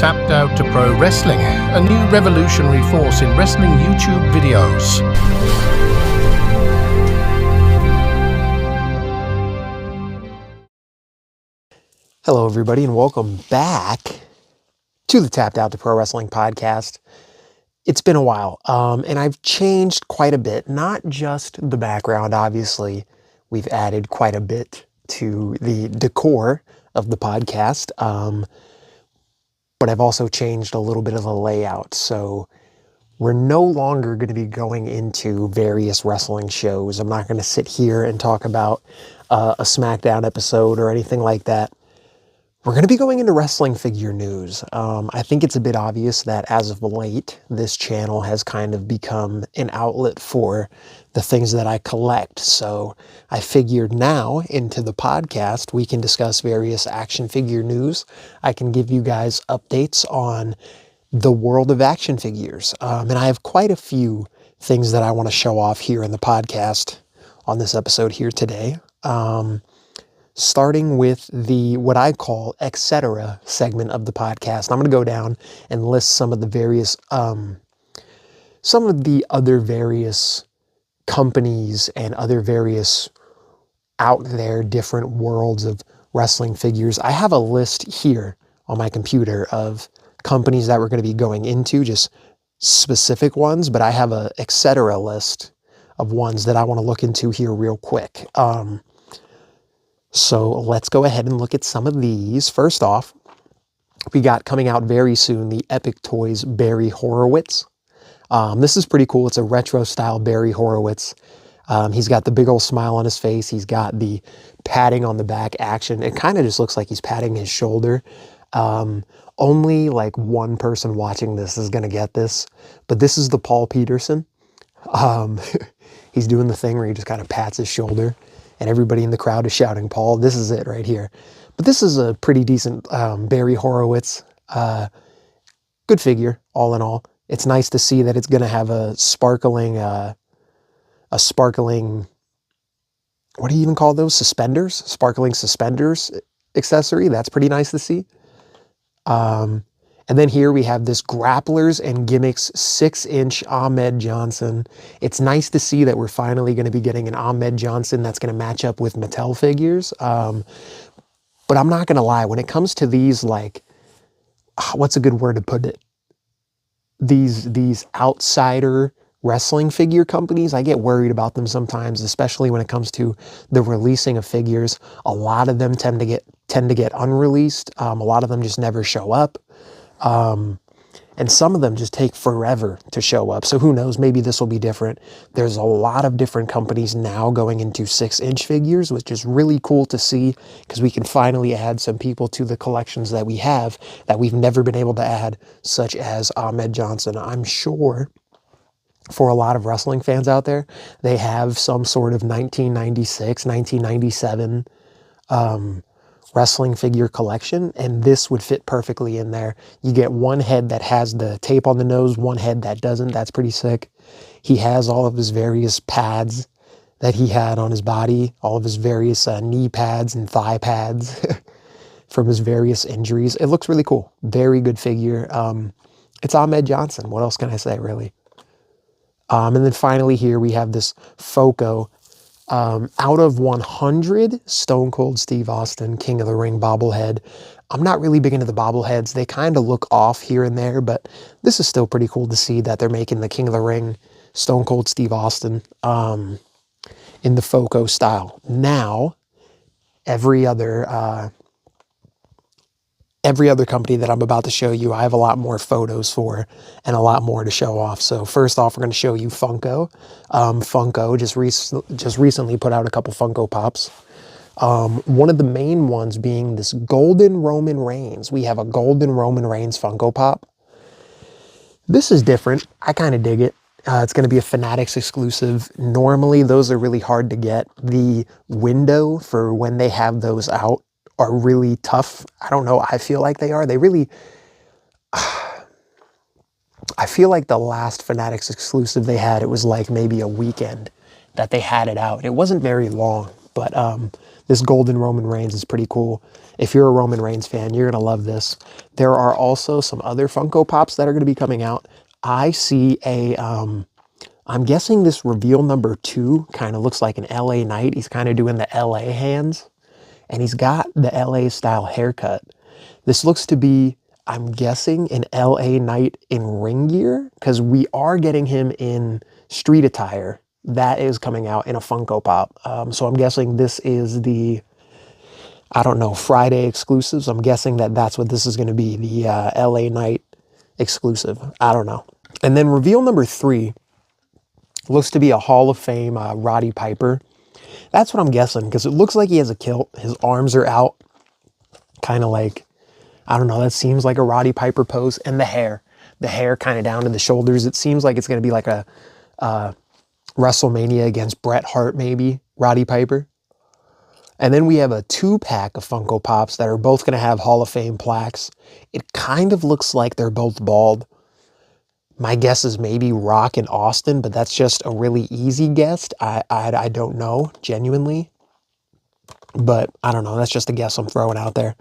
Tapped Out to Pro Wrestling, a new revolutionary force in wrestling YouTube videos. Hello, everybody, and welcome back to the Tapped Out to Pro Wrestling podcast. It's been a while, and I've changed quite a bit, not just the background, obviously. We've added quite a bit to the decor of the podcast, but I've also changed a little bit of the layout. So we're no longer going to be going into various wrestling shows. I'm not going to sit here and talk about a SmackDown episode or anything like that. We're going to be going into wrestling figure news. I think it's a bit obvious that as of late, this channel has kind of become an outlet for the things that I collect. So I figured now into the podcast, we can discuss various action figure news. I can give you guys updates on the world of action figures. And I have quite a few things that I want to show off here in the podcast on this episode here today. Starting with the, what I call, etc. segment of the podcast. I'm going to go down and list some of the various, some of the other various companies and other various out there different worlds of wrestling figures. I have a list here on my computer of companies that we're going to be going into, just specific ones, but I have a etc. list of ones that I want to look into here real quick. So let's go ahead and look at some of these. First off, we got coming out very soon, the Epic Toys Barry Horowitz. This is pretty cool. It's a retro style Barry Horowitz. He's got the big old smile on his face. He's got the patting on the back action. It kind of just looks like he's patting his shoulder. Only like one person watching this is going to get this, but this is the Paul Peterson. He's doing the thing where he just kind of pats his shoulder. And everybody in the crowd is shouting, Paul, this is it right here. But this is a pretty decent Barry Horowitz. Good figure, all in all. It's nice to see that it's going to have a sparkling, what do you even call those? Suspenders? Sparkling suspenders accessory. That's pretty nice to see. And then here we have this Grapplers and Gimmicks 6-inch Ahmed Johnson. It's nice to see that we're finally going to be getting an Ahmed Johnson that's going to match up with Mattel figures. But I'm not going to lie, when it comes to these, like, what's a good word to put it? These outsider wrestling figure companies, I get worried about them sometimes, especially when it comes to the releasing of figures. A lot of them tend to get unreleased. A lot of them just never show up. And some of them just take forever to show up. So who knows, maybe this will be different. There's a lot of different companies now going into 6-inch figures, which is really cool to see because we can finally add some people to the collections that we have that we've never been able to add, such as Ahmed Johnson. I'm sure for a lot of wrestling fans out there, they have some sort of 1996, 1997, wrestling figure collection, and this would fit perfectly in there. You get one head that has the tape on the nose, one head that doesn't. That's pretty sick. He has all of his various pads that he had on his body, all of his various knee pads and thigh pads from his various injuries. It looks really cool. Very good figure. It's Ahmed Johnson. What else can I say, really? And then finally here we have this Foco out of 100, Stone Cold Steve Austin, King of the Ring bobblehead. I'm not really big into the bobbleheads. They kind of look off here and there, but this is still pretty cool to see that they're making the King of the Ring, Stone Cold Steve Austin, in the Foco style. Now, every other company that I'm about to show you, I have a lot more photos for and a lot more to show off. So first off, we're going to show you Funko. Funko just recently put out a couple Funko Pops. One of the main ones being this Golden Roman Reigns. We have a Golden Roman Reigns Funko Pop. This is different. I kind of dig it. It's going to be a Fanatics exclusive. Normally, those are really hard to get. The window for when they have those out are really tough. I don't know. I feel like they are. They really... I feel like the last Fanatics exclusive they had, it was like maybe a weekend that they had it out. It wasn't very long, but This golden Roman Reigns is pretty cool. If you're a Roman Reigns fan, you're going to love this. There are also some other Funko Pops that are going to be coming out. I see I'm guessing this reveal number 2 kind of looks like an LA Knight. He's kind of doing the LA hands, and he's got the LA style haircut. This looks to be, I'm guessing, an LA Knight in ring gear, because we are getting him in street attire. That is coming out in a Funko Pop. So I'm guessing this is the, I don't know, Friday exclusives. I'm guessing that that's what this is going to be, the LA Knight exclusive. I don't know. And then reveal number 3 looks to be a Hall of Fame Roddy Piper. That's what I'm guessing, because it looks like he has a kilt. His arms are out, kind of like, I don't know, that seems like a Roddy Piper pose. And the hair kind of down to the shoulders. It seems like it's going to be like a WrestleMania against Bret Hart, maybe, Roddy Piper. And then we have a 2-pack of Funko Pops that are both going to have Hall of Fame plaques. It kind of looks like they're both bald. My guess is maybe Rock and Austin, but that's just a really easy guess. I don't know, genuinely. But I don't know, that's just a guess I'm throwing out there.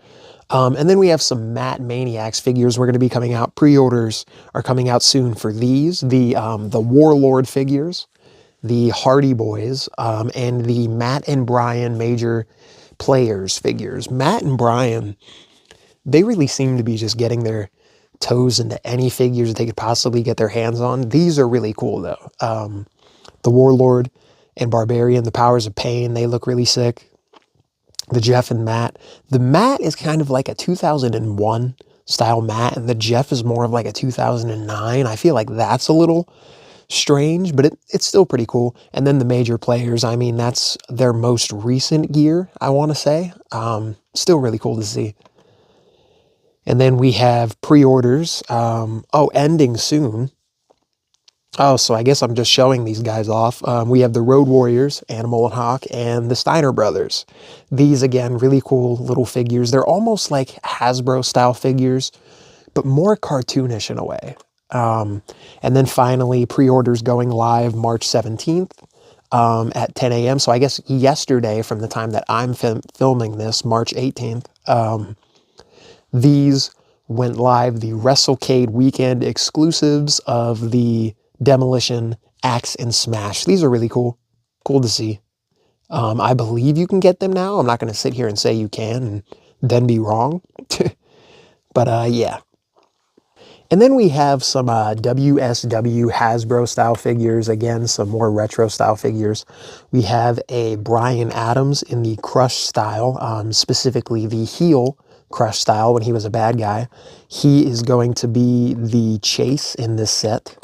And then we have some Matt Maniacs figures we're going to be coming out. Pre-orders are coming out soon for these. The Warlord figures, the Hardy Boys, and the Matt and Brian Major Players figures. Matt and Brian, they really seem to be just getting their toes into any figures that they could possibly get their hands on. These are really cool, though. The Warlord and Barbarian, the Powers of Pain, they look really sick. The Jeff and Matt. The Matt is kind of like a 2001 style Matt, and the Jeff is more of like a 2009. I feel like that's a little strange, but it's still pretty cool. And then the Major Players, I mean, that's their most recent gear, I want to say. Still really cool to see. And then we have pre-orders, ending soon. Oh, so I guess I'm just showing these guys off. We have the Road Warriors, Animal and Hawk, and the Steiner Brothers. These, again, really cool little figures. They're almost like Hasbro-style figures, but more cartoonish in a way. And then finally, pre-orders going live March 17th at 10 a.m. So I guess yesterday, from the time that I'm filming this, March 18th, these went live, the WrestleCade weekend exclusives of the Demolition, Axe, and Smash. These are really cool. Cool to see. I believe you can get them now. I'm not going to sit here and say you can and then be wrong. But yeah. And then we have some WSW Hasbro style figures. Again, some more retro style figures. We have a Bryan Adams in the Crush style, specifically the heel Crush style when he was a bad guy. He is going to be the Chase in this set.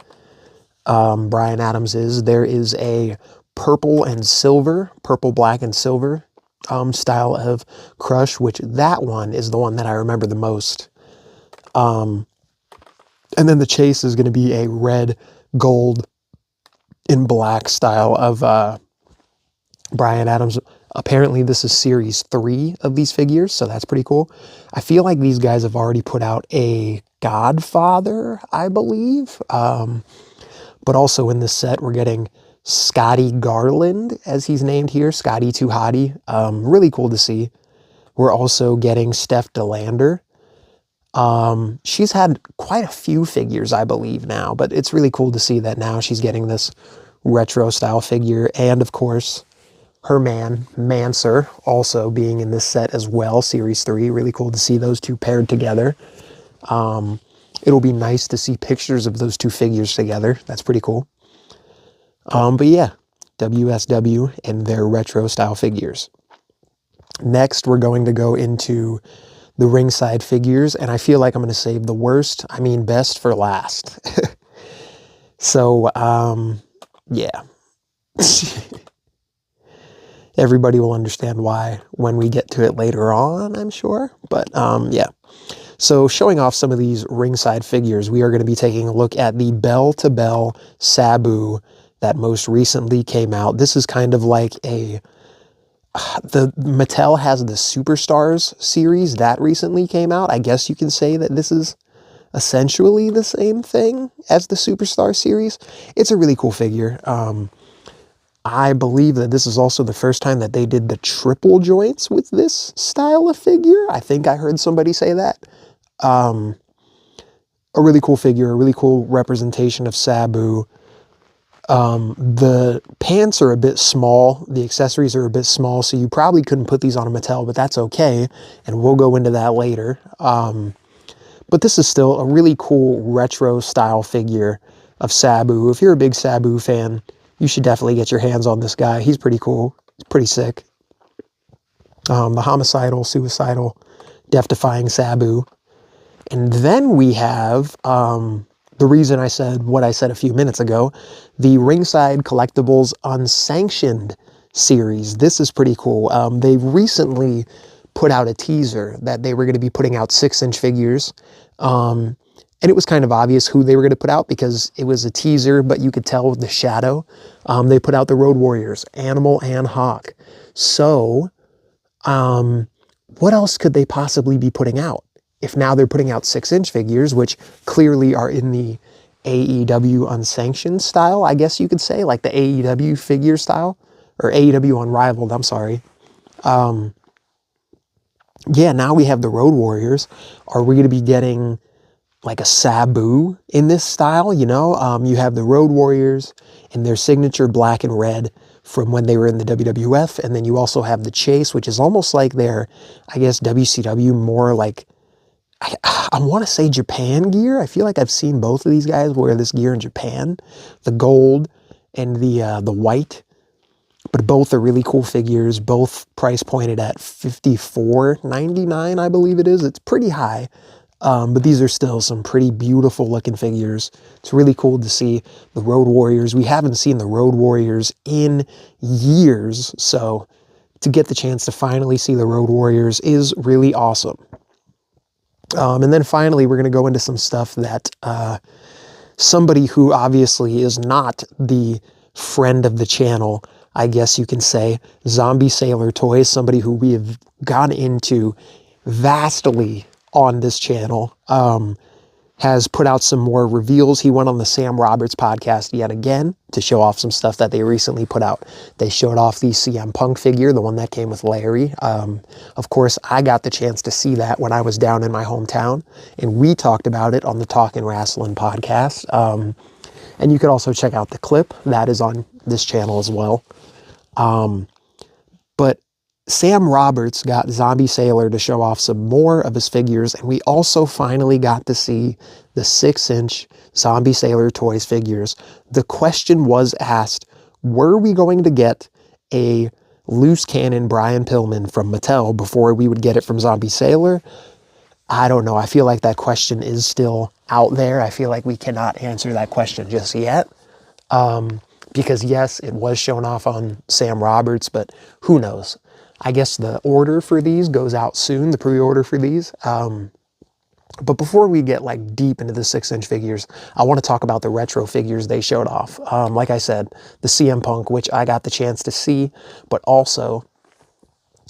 Bryan Adams is. There is a purple, black, and silver style of Crush, which that one is the one that I remember the most. And then the Chase is going to be a red, gold, and black style of Bryan Adams. Apparently, this is series 3 of these figures, so that's pretty cool. I feel like these guys have already put out a Godfather, I believe. But also in this set, we're getting Scotty Garland, as he's named here, Scotty Too Hottie. Really cool to see. We're also getting Steph DeLander. She's had quite a few figures, I believe, now, but it's really cool to see that now she's getting this retro style figure. And of course, her man, Manser, also being in this set as well, Series 3. Really cool to see those two paired together. It'll be nice to see pictures of those two figures together. That's pretty cool. But yeah, WSW and their retro style figures. Next, we're going to go into the ringside figures, and I feel like I'm going to save the best for last. So, yeah. Everybody will understand why when we get to it later on, I'm sure. But, yeah. So, showing off some of these ringside figures, we are going to be taking a look at the Bell to Bell Sabu that most recently came out. This is kind of like the Mattel has the Superstars series that recently came out. I guess you can say that this is essentially the same thing as the Superstar series. It's a really cool figure. I believe that this is also the first time that they did the triple joints with this style of figure. I think I heard somebody say that. A really cool figure, a really cool representation of Sabu. The pants are a bit small, the accessories are a bit small, so you probably couldn't put these on a Mattel, but that's okay, and we'll go into that later. But this is still a really cool retro style figure of Sabu. If you're a big Sabu fan, you should definitely get your hands on this guy. He's pretty cool. He's pretty sick. The homicidal, suicidal, death-defying Sabu. And then we have, the reason I said what I said a few minutes ago, the Ringside Collectibles Unsanctioned series. This is pretty cool. They've recently put out a teaser that they were going to be putting out 6-inch figures. And it was kind of obvious who they were going to put out because it was a teaser, but you could tell the shadow. They put out the Road Warriors, Animal and Hawk. So, what else could they possibly be putting out? If now they're putting out 6-inch figures, which clearly are in the AEW unsanctioned style, I guess you could say, like the AEW figure style, or AEW Unrivaled, I'm sorry. Yeah, now we have the Road Warriors. Are we going to be getting like a Sabu in this style? You know, you have the Road Warriors in their signature black and red from when they were in the WWF, and then you also have the Chase, which is almost like their, I guess, WCW, more like, I want to say Japan gear. I feel like I've seen both of these guys wear this gear in Japan, the gold and the white. But both are really cool figures, both price pointed at $54.99, I believe it is. It's pretty high, but these are still some pretty beautiful looking figures. It's really cool to see the Road Warriors. We haven't seen the Road Warriors in years, so to get the chance to finally see the Road Warriors is really awesome. And then finally, we're going to go into some stuff that somebody who obviously is not the friend of the channel, I guess you can say, Zombie Sailor Toys, somebody who we have gone into vastly on this channel, has put out some more reveals. He went on the Sam Roberts podcast yet again to show off some stuff that they recently put out. They showed off the CM Punk figure, the one that came with Larry. Of course, I got the chance to see that when I was down in my hometown, and we talked about it on the Talkin' Wrestling podcast. And you could also check out the clip. That is on this channel as well. But Sam Roberts got Zombie Sailor to show off some more of his figures, and we also finally got to see the 6-inch Zombie Sailor Toys figures. The question was asked, were we going to get a loose cannon Brian Pillman from Mattel before we would get it from Zombie Sailor? I don't know. I feel like that question is still out there. I feel like we cannot answer that question just yet. Because yes, it was shown off on Sam Roberts, but who knows? I guess the order for these goes out soon, the pre-order for these. But before we get like deep into the 6-inch figures, I want to talk about the retro figures they showed off. Like I said, the CM Punk, which I got the chance to see, but also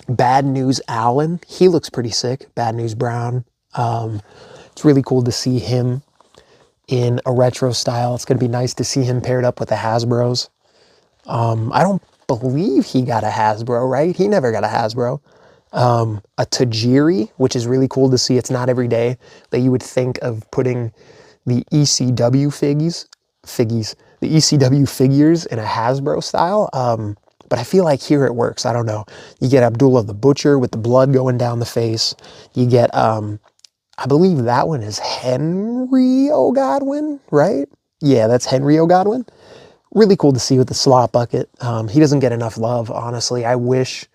Bad News Allen. He looks pretty sick. Bad News Brown. It's really cool to see him in a retro style. It's going to be nice to see him paired up with the Hasbros. I don't believe he got a Hasbro, right? He never got a Hasbro. A Tajiri, which is really cool to see. It's not every day that you would think of putting the ECW the ECW figures in a Hasbro style. But I feel like here it works. I don't know. You get Abdullah the Butcher with the blood going down the face. You get, I believe that one is Henry O'Godwin, right? Yeah, that's Henry O'Godwin. Really cool to see with the slot bucket. He doesn't get enough love, honestly. I wish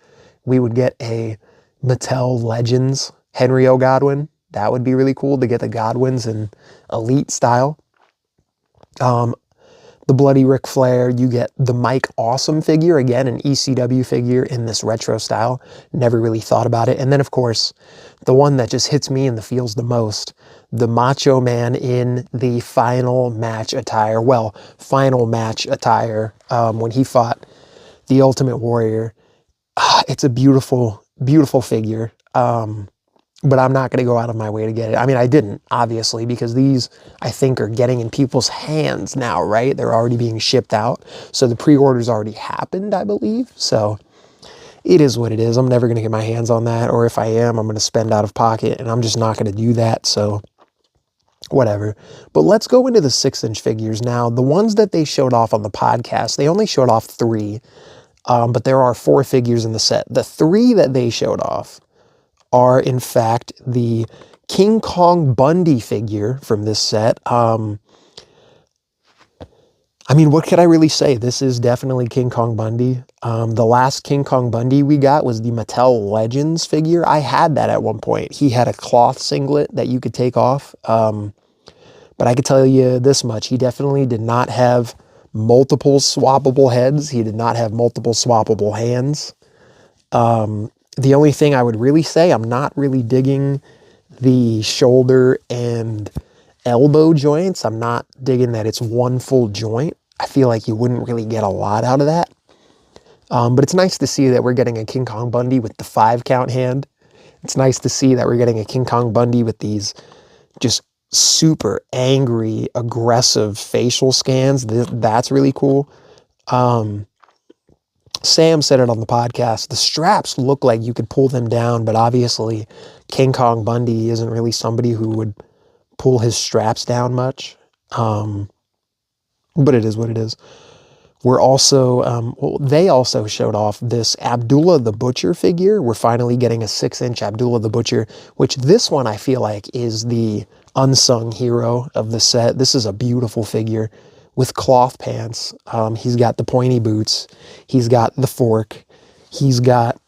we would get a Mattel Legends Henry O'Godwin. That would be really cool to get the Godwins in Elite style. The Bloody Ric Flair, you get the Mike Awesome figure, again, an ECW figure in this retro style. Never really thought about it. And then, of course, the one that just hits me in the feels the most, the Macho Man in the final match attire. Well, final match attire when he fought the Ultimate Warrior. It's a beautiful, beautiful figure. but I'm not going to go out of my way to get it. I mean, I didn't, obviously, because these, I think, are getting in people's hands now, right? They're already being shipped out. So the pre-orders already happened, I believe. So it is what it is. I'm never going to get my hands on that. Or if I am, I'm going to spend out of pocket, and I'm just not going to do that. So whatever. But let's go into the 6-inch figures now. The ones that they showed off on the podcast, they only showed off 3, but there are 4 figures in the set. The 3 that they showed off are, in fact, the King Kong Bundy figure from this set. I mean, what could I really say? This is definitely King Kong Bundy. The last King Kong Bundy we got was the Mattel Legends figure. I had that at one point. He had a cloth singlet that you could take off. But I could tell you this much. He definitely did not have multiple swappable heads. He did not have multiple swappable hands. The only thing I would really say, I'm not really digging the shoulder and elbow joints. I'm not digging that it's one full joint. I feel like you wouldn't really get a lot out of that. But it's nice to see that we're getting a King Kong Bundy with the 5-count hand. It's nice to see that we're getting a King Kong Bundy with these just super angry, aggressive facial scans. That's really cool. Sam said it on the podcast. The straps look like you could pull them down, but obviously King Kong Bundy isn't really somebody who would pull his straps down much. But it is what it is. We're also, they also showed off this Abdullah the Butcher figure. We're finally getting a 6-inch Abdullah the Butcher, which this one I feel like is the unsung hero of the set. This is a beautiful figure with cloth pants. He's got the pointy boots. He's got the fork. He's got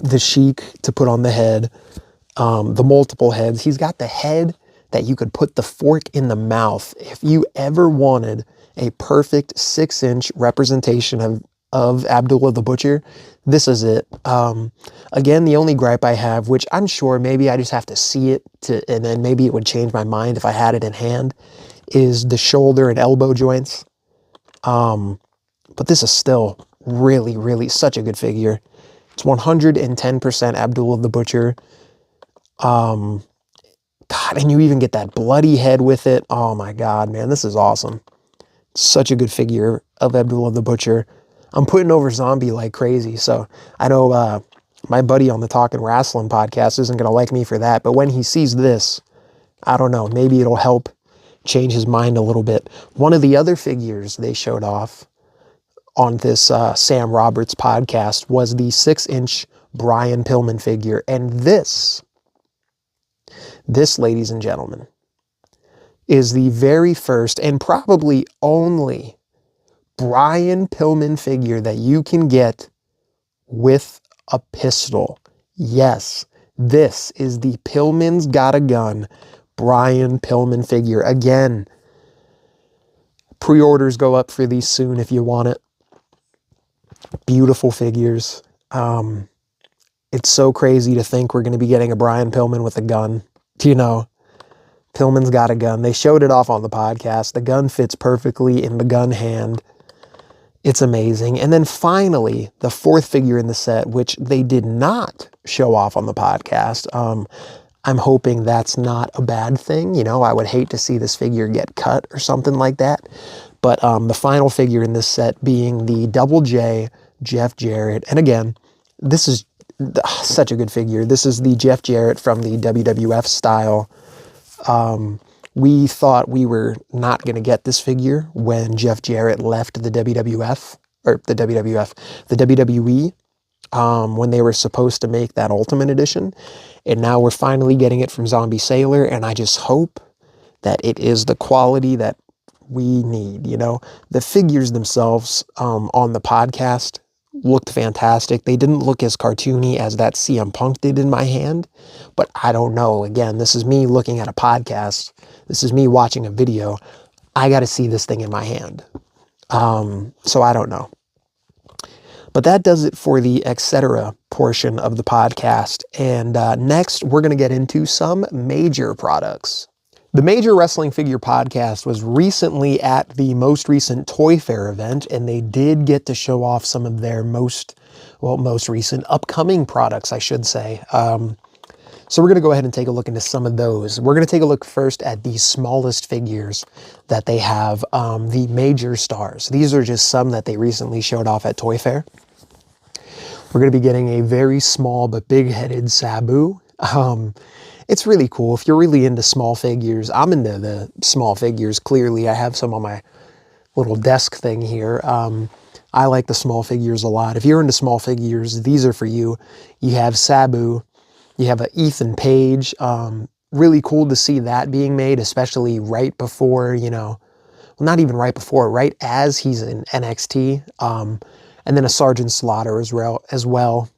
the sheik to put on the head, the multiple heads. He's got the head that you could put the fork in the mouth. If you ever wanted a perfect 6-inch representation of Abdullah the Butcher, this is it. Again, the only gripe I have, which I'm sure maybe I just have to see it, and then maybe it would change my mind if I had it in hand, is the shoulder and elbow joints. But this is still really, really such a good figure. It's 110% Abdullah the Butcher. God, and you even get that bloody head with it. Oh my God, man, this is awesome. Such a good figure of Abdullah the Butcher. I'm putting over Zombie like crazy, so I know my buddy on the Talkin' Wrestling podcast isn't going to like me for that, but when he sees this, I don't know, maybe it'll help change his mind a little bit. One of the other figures they showed off on this Sam Roberts podcast was the 6-inch Brian Pillman figure, and this, ladies and gentlemen, is the very first and probably only Brian Pillman figure that you can get with a pistol. Yes, this is the Pillman's Got a Gun Brian Pillman figure. Again, pre-orders go up for these soon if you want it. Beautiful figures. It's so crazy to think we're going to be getting a Brian Pillman with a gun. You know, Pillman's Got a Gun. They showed it off on the podcast. The gun fits perfectly in the gun hand. It's amazing. And then finally, the 4th figure in the set, which they did not show off on the podcast. I'm hoping that's not a bad thing. You know, I would hate to see this figure get cut or something like that. But the final figure in this set being the Double J Jeff Jarrett. And again, this is such a good figure. This is the Jeff Jarrett from the WWF style. We thought we were not going to get this figure when Jeff Jarrett left the WWF, or the WWE, when they were supposed to make that Ultimate Edition. And now we're finally getting it from Zombie Sailor, and I just hope that it is the quality that we need. You know, the figures themselves on the podcast looked fantastic. They didn't look as cartoony as that CM Punk did in my hand, but I don't know. Again, this is me looking at a podcast. This is me watching a video. I got to see this thing in my hand. So I don't know. But that does it for the etc. portion of the podcast. And next, we're going to get into some major products. The Major Wrestling Figure Podcast was recently at the most recent Toyfair event, and they did get to show off some of their most recent upcoming products, I should say. So we're going to go ahead and take a look into some of those. We're going to take a look first at the smallest figures that they have, the major stars. These are just some that they recently showed off at Toyfair. We're going to be getting a very small but big-headed Sabu. It's really cool. If you're really into small figures, I'm into the small figures, clearly. I have some on my little desk thing here. I like the small figures a lot. If you're into small figures, these are for you. You have Sabu. You have a Ethan Page. Really cool to see that being made, especially right before, you know, well, not even right before, right as he's in NXT. And then a Sergeant Slaughter as well.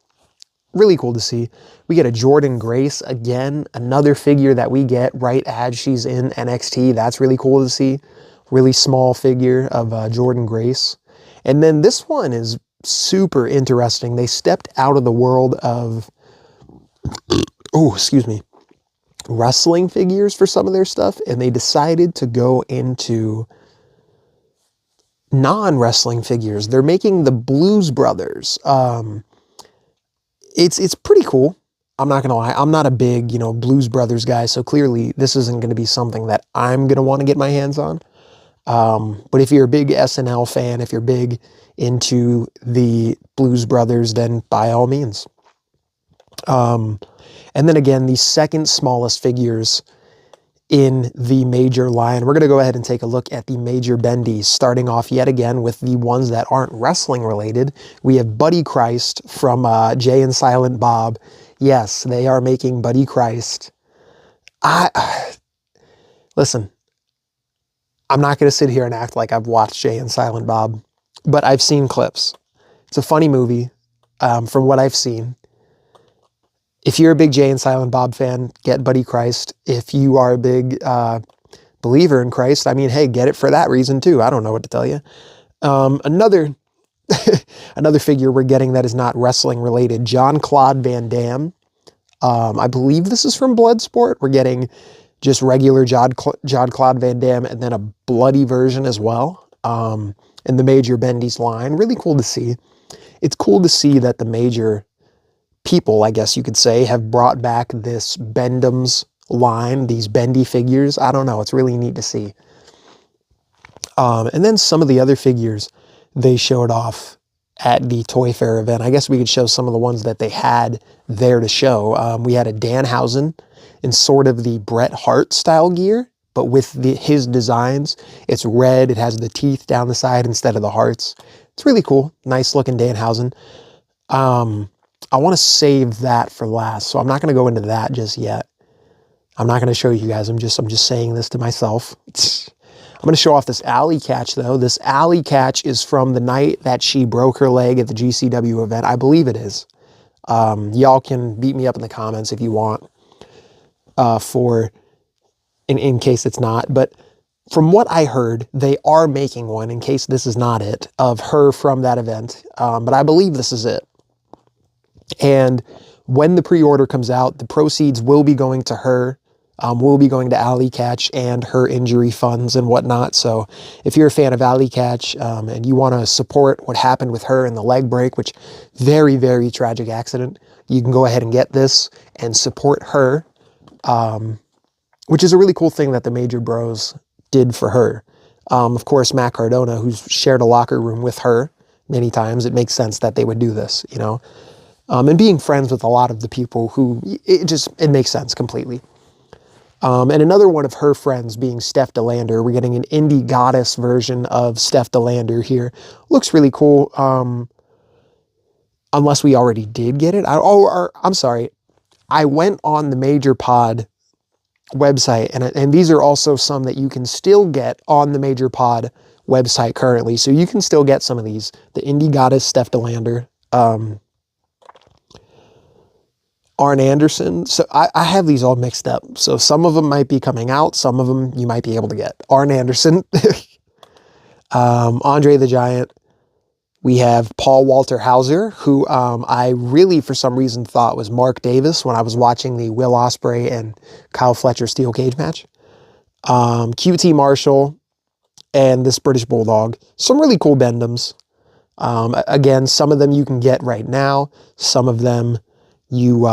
Really cool to see. We get a Jordan Grace again, another figure that we get right as she's in NXT. That's really cool to see. Really small figure of Jordan Grace. And then this one is super interesting. They stepped out of the world of, oh, excuse me, wrestling figures for some of their stuff, and they decided to go into non-wrestling figures. They're making the Blues Brothers. It's pretty cool. I'm not gonna lie. I'm not a big, you know, Blues Brothers guy, so clearly this isn't gonna be something that I'm gonna want to get my hands on. But if you're a big SNL fan, if you're big into the Blues Brothers, then by all means. And then again, the second smallest figures in the major line. We're going to go ahead and take a look at the major bendies, starting off yet again with the ones that aren't wrestling related. We have Buddy Christ from Jay and Silent Bob. Yes, they are making Buddy Christ. Listen, I'm not going to sit here and act like I've watched Jay and Silent Bob, but I've seen clips. It's a funny movie from what I've seen. If you're a big Jay and Silent Bob fan, get Buddy Christ. If you are a big believer in Christ, I mean, hey, get it for that reason too. I don't know what to tell you. Another figure we're getting that is not wrestling related, Jean-Claude Van Damme. I believe this is from Bloodsport. We're getting just regular Jean-Claude Van Damme and then a bloody version as well in the major bendies line. Really cool to see. It's cool to see that the major people, I guess you could say, have brought back this Bendham's line, these bendy figures. I don't know. It's really neat to see. And then some of the other figures they showed off at the Toyfair event. I guess we could show some of the ones that they had there to show. We had a Danhausen in sort of the Bret Hart style gear, but with his designs. It's red. It has the teeth down the side instead of the hearts. It's really cool. Nice looking Danhausen. I want to save that for last, so I'm not going to go into that just yet. I'm not going to show you guys. I'm just saying this to myself. I'm going to show off this Alley Catch, though. This Alley Catch is from the night that she broke her leg at the GCW event. I believe it is. Y'all can beat me up in the comments if you want, in case it's not. But from what I heard, they are making one, in case this is not it, of her from that event. But I believe this is it. And when the pre-order comes out, the proceeds will be going to her, will be going to Alley Catch and her injury funds and whatnot. So if you're a fan of Alley Catch and you want to support what happened with her in the leg break, which very, very tragic accident, you can go ahead and get this and support her, which is a really cool thing that the Major Bros did for her. Of course, Matt Cardona, who's shared a locker room with her many times, it makes sense that they would do this, you know. And being friends with a lot of the people who, it makes sense completely. And another one of her friends being Steph DeLander. We're getting an indie goddess version of Steph DeLander here. Looks really cool. Unless we already did get it. I'm sorry. I went on the Major Pod website, and these are also some that you can still get on the Major Pod website currently. So you can still get some of these. The indie goddess Steph DeLander. Arn Anderson. So I have these all mixed up. So some of them might be coming out. Some of them you might be able to get. Arn Anderson. Andre the Giant. We have Paul Walter Hauser, who I really, for some reason, thought was Mark Davis when I was watching the Will Ospreay and Kyle Fletcher steel cage match. QT Marshall and this British Bulldog. Some really cool Bendhams. Again, some of them you can get right now. Some of them you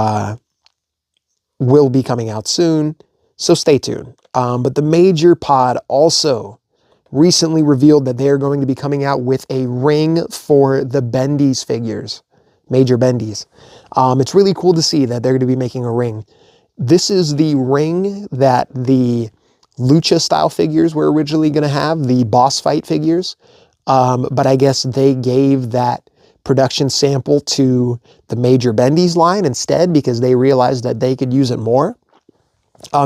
will be coming out soon, so stay tuned. But the Major Pod also recently revealed that they are going to be coming out with a ring for the Bendy's figures, Major Bendy's. It's really cool to see that they're going to be making a ring. This is the ring that the Lucha style figures were originally going to have, the boss fight figures. But I guess they gave that production sample to the Major Bendy's line instead because they realized that they could use it more.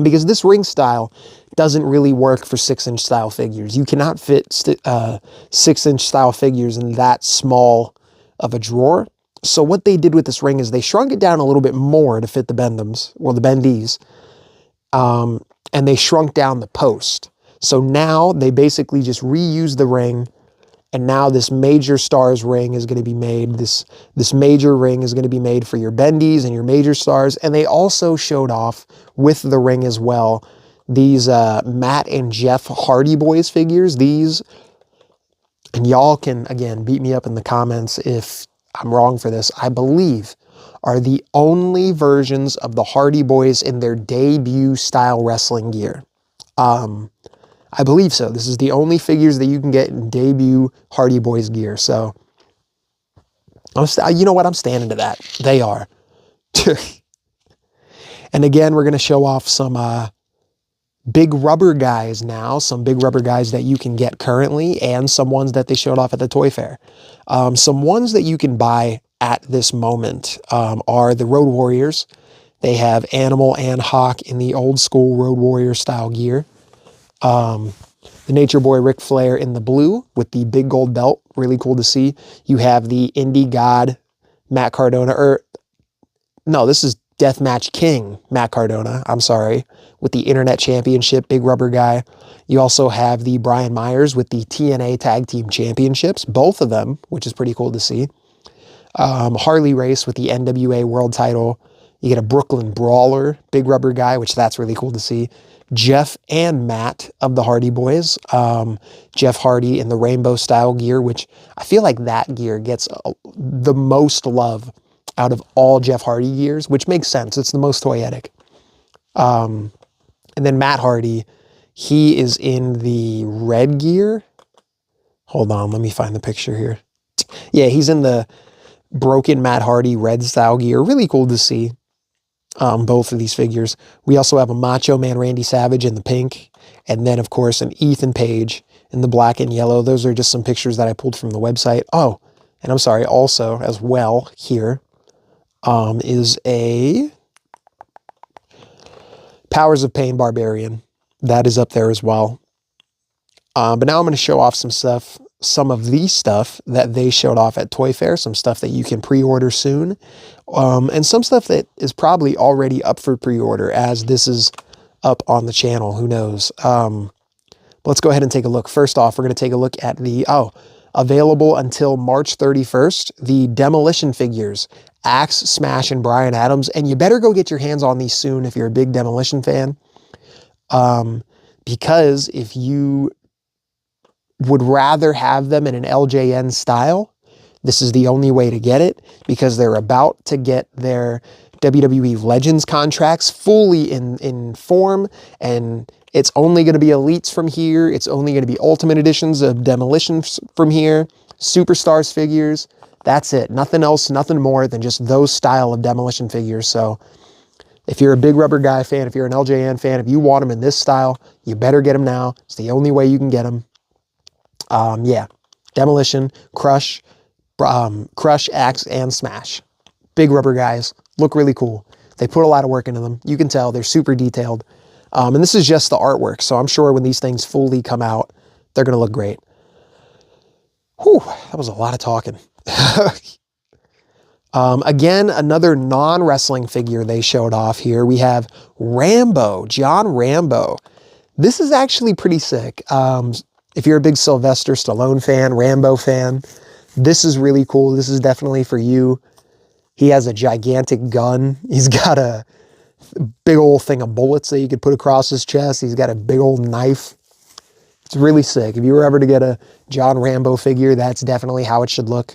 Because this ring style doesn't really work for 6-inch style figures. You cannot fit 6-inch style figures in that small of a drawer. So what they did with this ring is they shrunk it down a little bit more to fit the Bendums, well, the Bendies, and they shrunk down the post. So now they basically just reused the ring, and now this Major Stars ring is going to be made. This Major ring is going to be made for your Bendies and your Major Stars. And they also showed off with the ring as well these Matt and Jeff Hardy Boys figures. These, and y'all can, again, beat me up in the comments if I'm wrong for this, I believe are the only versions of the Hardy Boys in their debut style wrestling gear. I believe so. This is the only figures that you can get in debut Hardy Boys gear. So, you know what? I'm standing to that. They are. And again, we're going to show off some big rubber guys now. Some big rubber guys that you can get currently and some ones that they showed off at the Toyfair. Some ones that you can buy at this moment are the Road Warriors. They have Animal and Hawk in the old school Road Warrior style gear. The Nature Boy Ric Flair in the blue with the big gold belt. Really cool to see. You have the Indie God Matt Cardona, or no, this is Deathmatch King Matt Cardona, I'm sorry, with the Internet Championship, big rubber guy. You also have the Brian Myers with the TNA Tag Team Championships, both of them, which is pretty cool to see. Harley Race with the NWA World Title. You get a Brooklyn Brawler, big rubber guy, which that's really cool to see. Jeff and Matt of the Hardy Boys. Jeff Hardy in the rainbow style gear, which I feel like that gear gets the most love out of all Jeff Hardy gears, which makes sense. It's the most toyetic. And then Matt Hardy, he is in the red gear. Hold on, let me find the picture here. Yeah, he's in the broken Matt Hardy red style gear. Really cool to see. Both of these figures. We also have a Macho Man Randy Savage in the pink, and then of course an Ethan Page in the black and yellow. Those are just some pictures that I pulled from the website. Oh, and I'm sorry, also as well here is a Powers of Pain Barbarian. That is up there as well. But now I'm going to show off some stuff, some of the stuff that they showed off at Toyfair, some stuff that you can pre-order soon, and some stuff that is probably already up for pre-order as this is up on the channel. Who knows? Let's go ahead and take a look. First off, we're going to take a look at the, available until March 31st, the Demolition figures, Axe, Smash, and Bryan Adams. And you better go get your hands on these soon if you're a big Demolition fan. Because if you would rather have them in an LJN style, this is the only way to get it, because they're about to get their WWE Legends contracts fully in form, and it's only going to be Elites from here. It's only going to be Ultimate Editions of Demolition from here, Superstars figures. That's it. Nothing else, nothing more than just those style of Demolition figures. So if you're a big rubber guy fan, if you're an LJN fan, if you want them in this style, you better get them now. It's the only way you can get them. Yeah, Demolition, Crush, Axe, and Smash. Big rubber guys. Look really cool. They put a lot of work into them. You can tell they're super detailed. And this is just the artwork, so I'm sure when these things fully come out, they're going to look great. Whew, that was a lot of talking. Again, another non-wrestling figure they showed off here. We have Rambo, John Rambo. This is actually pretty sick. If you're a big Sylvester Stallone fan, Rambo fan, this is really cool. This is definitely for you. He has a gigantic gun. He's got a big old thing of bullets that you could put across his chest. He's got a big old knife. It's really sick. If you were ever to get a John Rambo figure, that's definitely how it should look.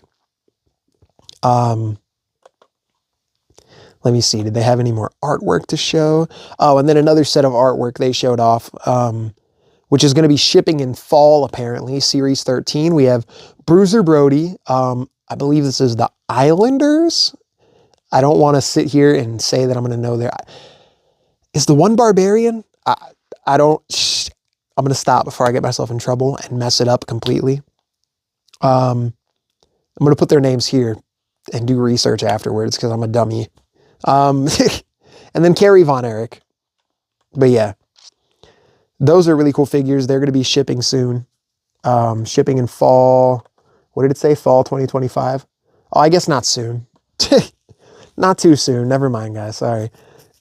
Let's Let me see. Did they have any more artwork to show? Oh, and then another set of artwork they showed off, which is going to be shipping in fall, apparently, Series 13. We have Bruiser Brody. I believe this is the Islanders. I don't want to sit here and say that I'm going to know their... Is the one Barbarian? I don't... I'm going to stop before I get myself in trouble and mess it up completely. I'm going to put their names here and do research afterwards because I'm a dummy. And then Carrie Von Erich. But yeah, those are really cool figures. They're going to be shipping soon. Shipping in fall. What did it say? Fall 2025? Oh, I guess not soon. Not too soon. Never mind, guys. Sorry.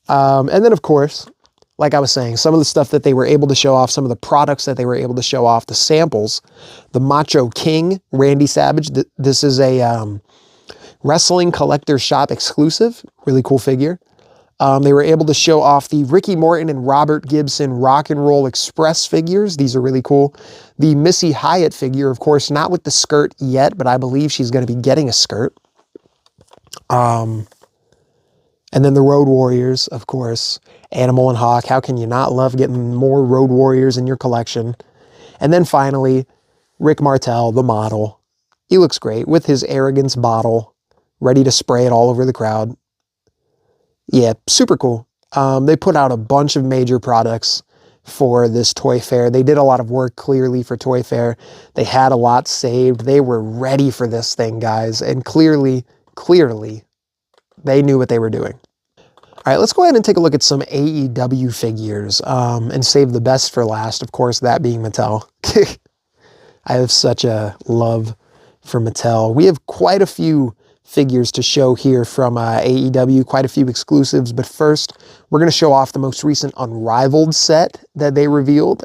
And then, of course, like I was saying, some of the stuff that they were able to show off, some of the products that they were able to show off, the samples, the Macho King, Randy Savage. This is a Wrestling Collector Shop exclusive. Really cool figure. They were able to show off the Ricky Morton and Robert Gibson Rock and Roll Express figures. These are really cool. The Missy Hyatt figure, of course, not with the skirt yet, but I believe she's going to be getting a skirt. And then the Road Warriors, of course, Animal and Hawk. How can you not love getting more Road Warriors in your collection? And then finally, Rick Martel, the model. He looks great with his Arrogance bottle, ready to spray it all over the crowd. Yeah, super cool. They put out a bunch of major products for this Toyfair. They did a lot of work clearly for Toyfair. They had a lot saved. They were ready for this thing, guys. And clearly, they knew what they were doing. All right, let's go ahead and take a look at some AEW figures and save the best for last, of course, that being Mattel. I have such a love for Mattel. We have quite a few figures to show here from AEW, quite a few exclusives, but first, we're going to show off the most recent Unrivaled set that they revealed.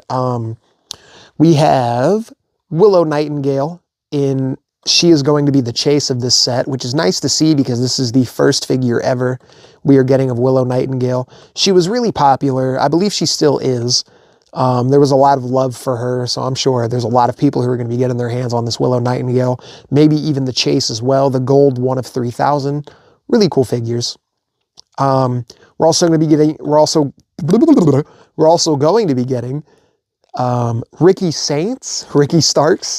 We have Willow Nightingale in... She is going to be the chase of this set, which is nice to see because this is the first figure ever we are getting of Willow Nightingale. She was really popular. I believe she still is. There was a lot of love for her, so I'm sure there's a lot of people who are going to be getting their hands on this Willow Nightingale. Maybe even the chase as well, the gold 1 of 3,000. Really cool figures. We're also going to be getting Ricky Starks,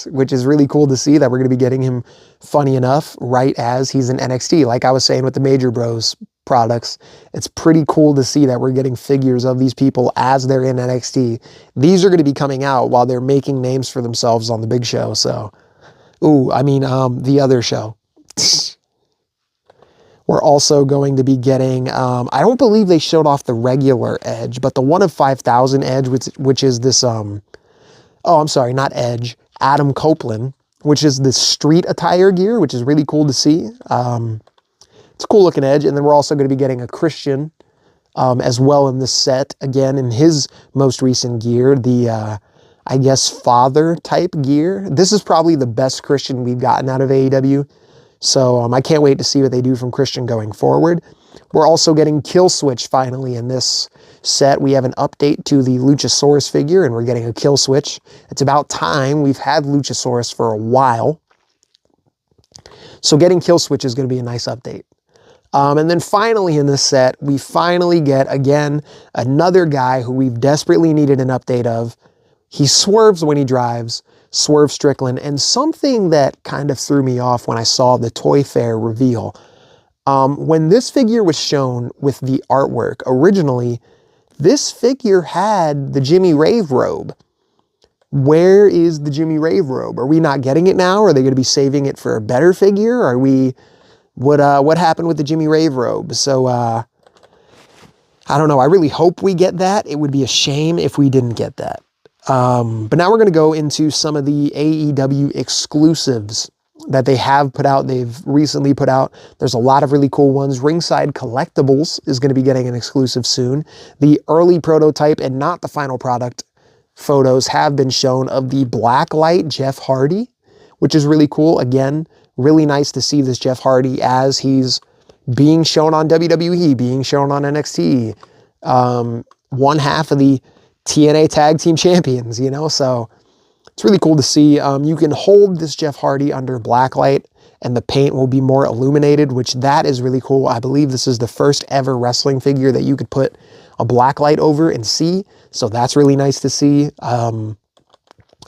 which is really cool to see that we're going to be getting him, funny enough, right as he's in NXT. Like I was saying with the Major Bros products, it's pretty cool to see that we're getting figures of these people as they're in NXT. These are going to be coming out while they're making names for themselves on the big show. So, the other show. We're also going to be getting, I don't believe they showed off the regular Edge, but the 1 of 5,000 Edge, which is this, not Edge, Adam Copeland, which is this street attire gear, which is really cool to see. It's a cool looking Edge. And then we're also going to be getting a Christian as well in this set. Again, in his most recent gear, the, father type gear. This is probably the best Christian we've gotten out of AEW. So I can't wait to see what they do from Christian going forward. We're also getting Kill Switch finally in this set. We have an update to the Luchasaurus figure, and we're getting a Kill Switch. It's about time. We've had Luchasaurus for a while. So getting Kill Switch is going to be a nice update. And then finally in this set, we finally get, again, another guy who we've desperately needed an update of. He swerves when he drives. Swerve Strickland, and something that kind of threw me off when I saw the Toyfair reveal. When this figure was shown with the artwork, originally, this figure had the Jimmy Rave robe. Where is the Jimmy Rave robe? Are we not getting it now? Are they going to be saving it for a better figure? Are we... What happened with the Jimmy Rave robe? So, I don't know. I really hope we get that. It would be a shame if we didn't get that. But now we're going to go into some of the AEW exclusives that they have put out. They've recently put out. There's a lot of really cool ones. Ringside Collectibles is going to be getting an exclusive soon. The early prototype and not the final product photos have been shown of the Blacklight Jeff Hardy, which is really cool. Again, really nice to see this Jeff Hardy as he's being shown on WWE, being shown on NXT. One half of the TNA Tag Team Champions, so it's really cool to see. You can hold this Jeff Hardy under blacklight and the paint will be more illuminated, which that is really cool. I believe this is the first ever wrestling figure that you could put a black light over and see. So that's really nice to see.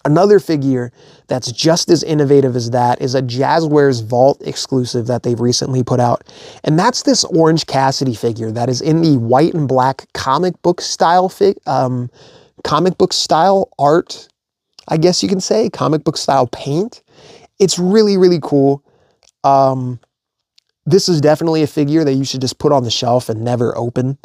Another figure that's just as innovative as that is a Jazwares Vault exclusive that they've recently put out. And that's this Orange Cassidy figure that is in the white and black comic book style art, I guess you can say, comic book style paint. It's really, really cool. This is definitely a figure that you should just put on the shelf and never open.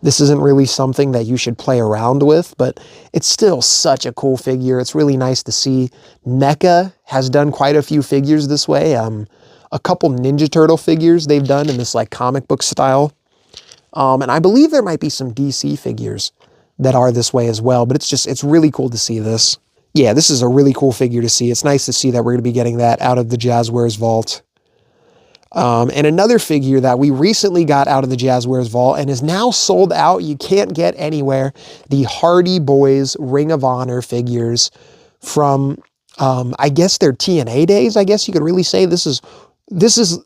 This isn't really something that you should play around with, but it's still such a cool figure. It's really nice to see. NECA has done quite a few figures this way. A couple Ninja Turtle figures they've done in this like comic book style. And I believe there might be some DC figures that are this way as well, but it's really cool to see this. Yeah, this is a really cool figure to see. It's nice to see that we're going to be getting that out of the Jazwares Vault. And another figure that we recently got out of the Jazwares Vault and is now sold out, you can't get anywhere, the Hardy Boys Ring of Honor figures from, I guess their TNA days, I guess you could really say. This is the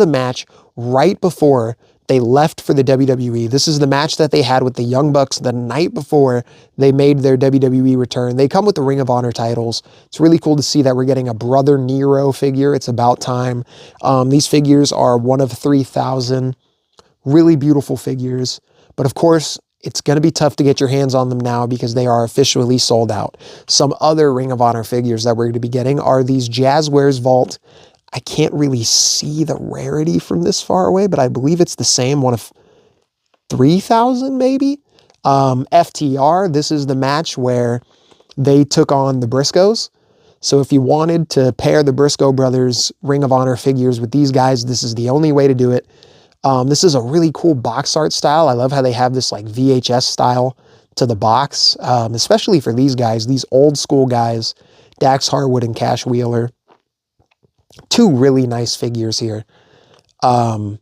match right before they left for the WWE. This is the match that they had with the Young Bucks the night before they made their WWE return. They come with the Ring of Honor titles. It's really cool to see that we're getting a Brother Nero figure. It's about time. These figures are one of 3,000. Really beautiful figures. But of course, it's going to be tough to get your hands on them now because they are officially sold out. Some other Ring of Honor figures that we're going to be getting are these Jazwares Vault. I can't really see the rarity from this far away, but I believe it's the same, one of 3,000 maybe. FTR, this is the match where they took on the Briscoes. So if you wanted to pair the Briscoe brothers Ring of Honor figures with these guys, this is the only way to do it. This is a really cool box art style. I love how they have this like VHS style to the box, especially for these guys, these old school guys, Dax Harwood and Cash Wheeler. Two really nice figures here. Yeah,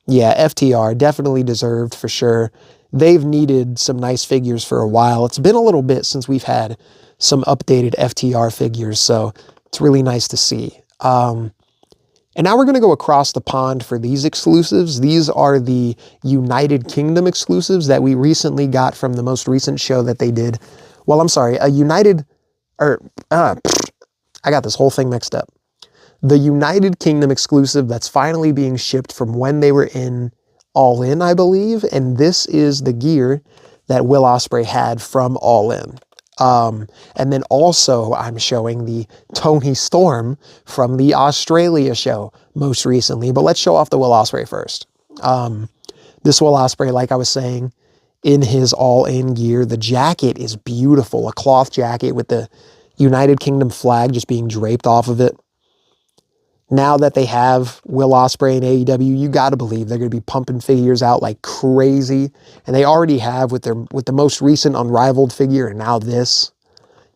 FTR definitely deserved for sure. They've needed some nice figures for a while. It's been a little bit since we've had some updated FTR figures, so it's really nice to see. And now we're going to go across the pond for these exclusives. These are the United Kingdom exclusives that we recently got from the most recent show that they did. Well, I'm sorry, I got this whole thing mixed up. The United Kingdom exclusive that's finally being shipped from when they were in All In, I believe. And this is the gear that Will Ospreay had from All In. And then also I'm showing the Toni Storm from the Australia show most recently. But let's show off the Will Ospreay first. This Will Ospreay, like I was saying, in his All In gear, the jacket is beautiful. A cloth jacket with the United Kingdom flag just being draped off of it. Now that they have Will Ospreay and AEW, you got to believe they're going to be pumping figures out like crazy. And they already have with the most recent Unrivaled figure and now this.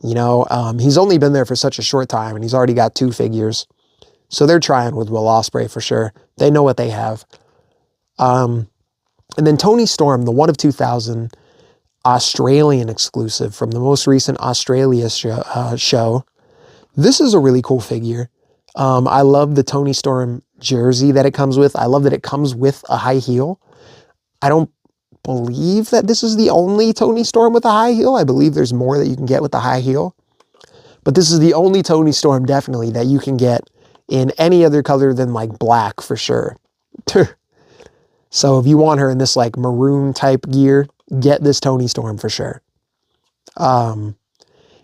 You know, he's only been there for such a short time and he's already got 2 figures. So they're trying with Will Ospreay for sure. They know what they have. And then Toni Storm, the 1 of 2,000 Australian exclusive from the most recent Australia show. This is a really cool figure. I love the Toni Storm jersey that it comes with. I love that it comes with a high heel. I don't believe that this is the only Toni Storm with a high heel. I believe there's more that you can get with the high heel. But this is the only Toni Storm definitely that you can get in any other color than like black for sure. So if you want her in this like maroon type gear, get this Toni Storm for sure.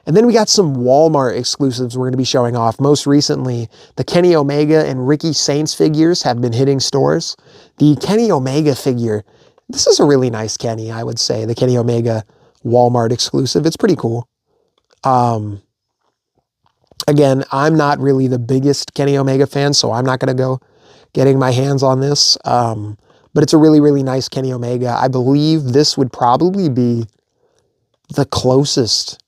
And then we got some Walmart exclusives we're going to be showing off. Most recently, the Kenny Omega and Ricky Saints figures have been hitting stores. The Kenny Omega figure, this is a really nice Kenny, I would say. The Kenny Omega Walmart exclusive. It's pretty cool. Again, I'm not really the biggest Kenny Omega fan, so I'm not going to go getting my hands on this. But it's a really, really nice Kenny Omega. I believe this would probably be the closest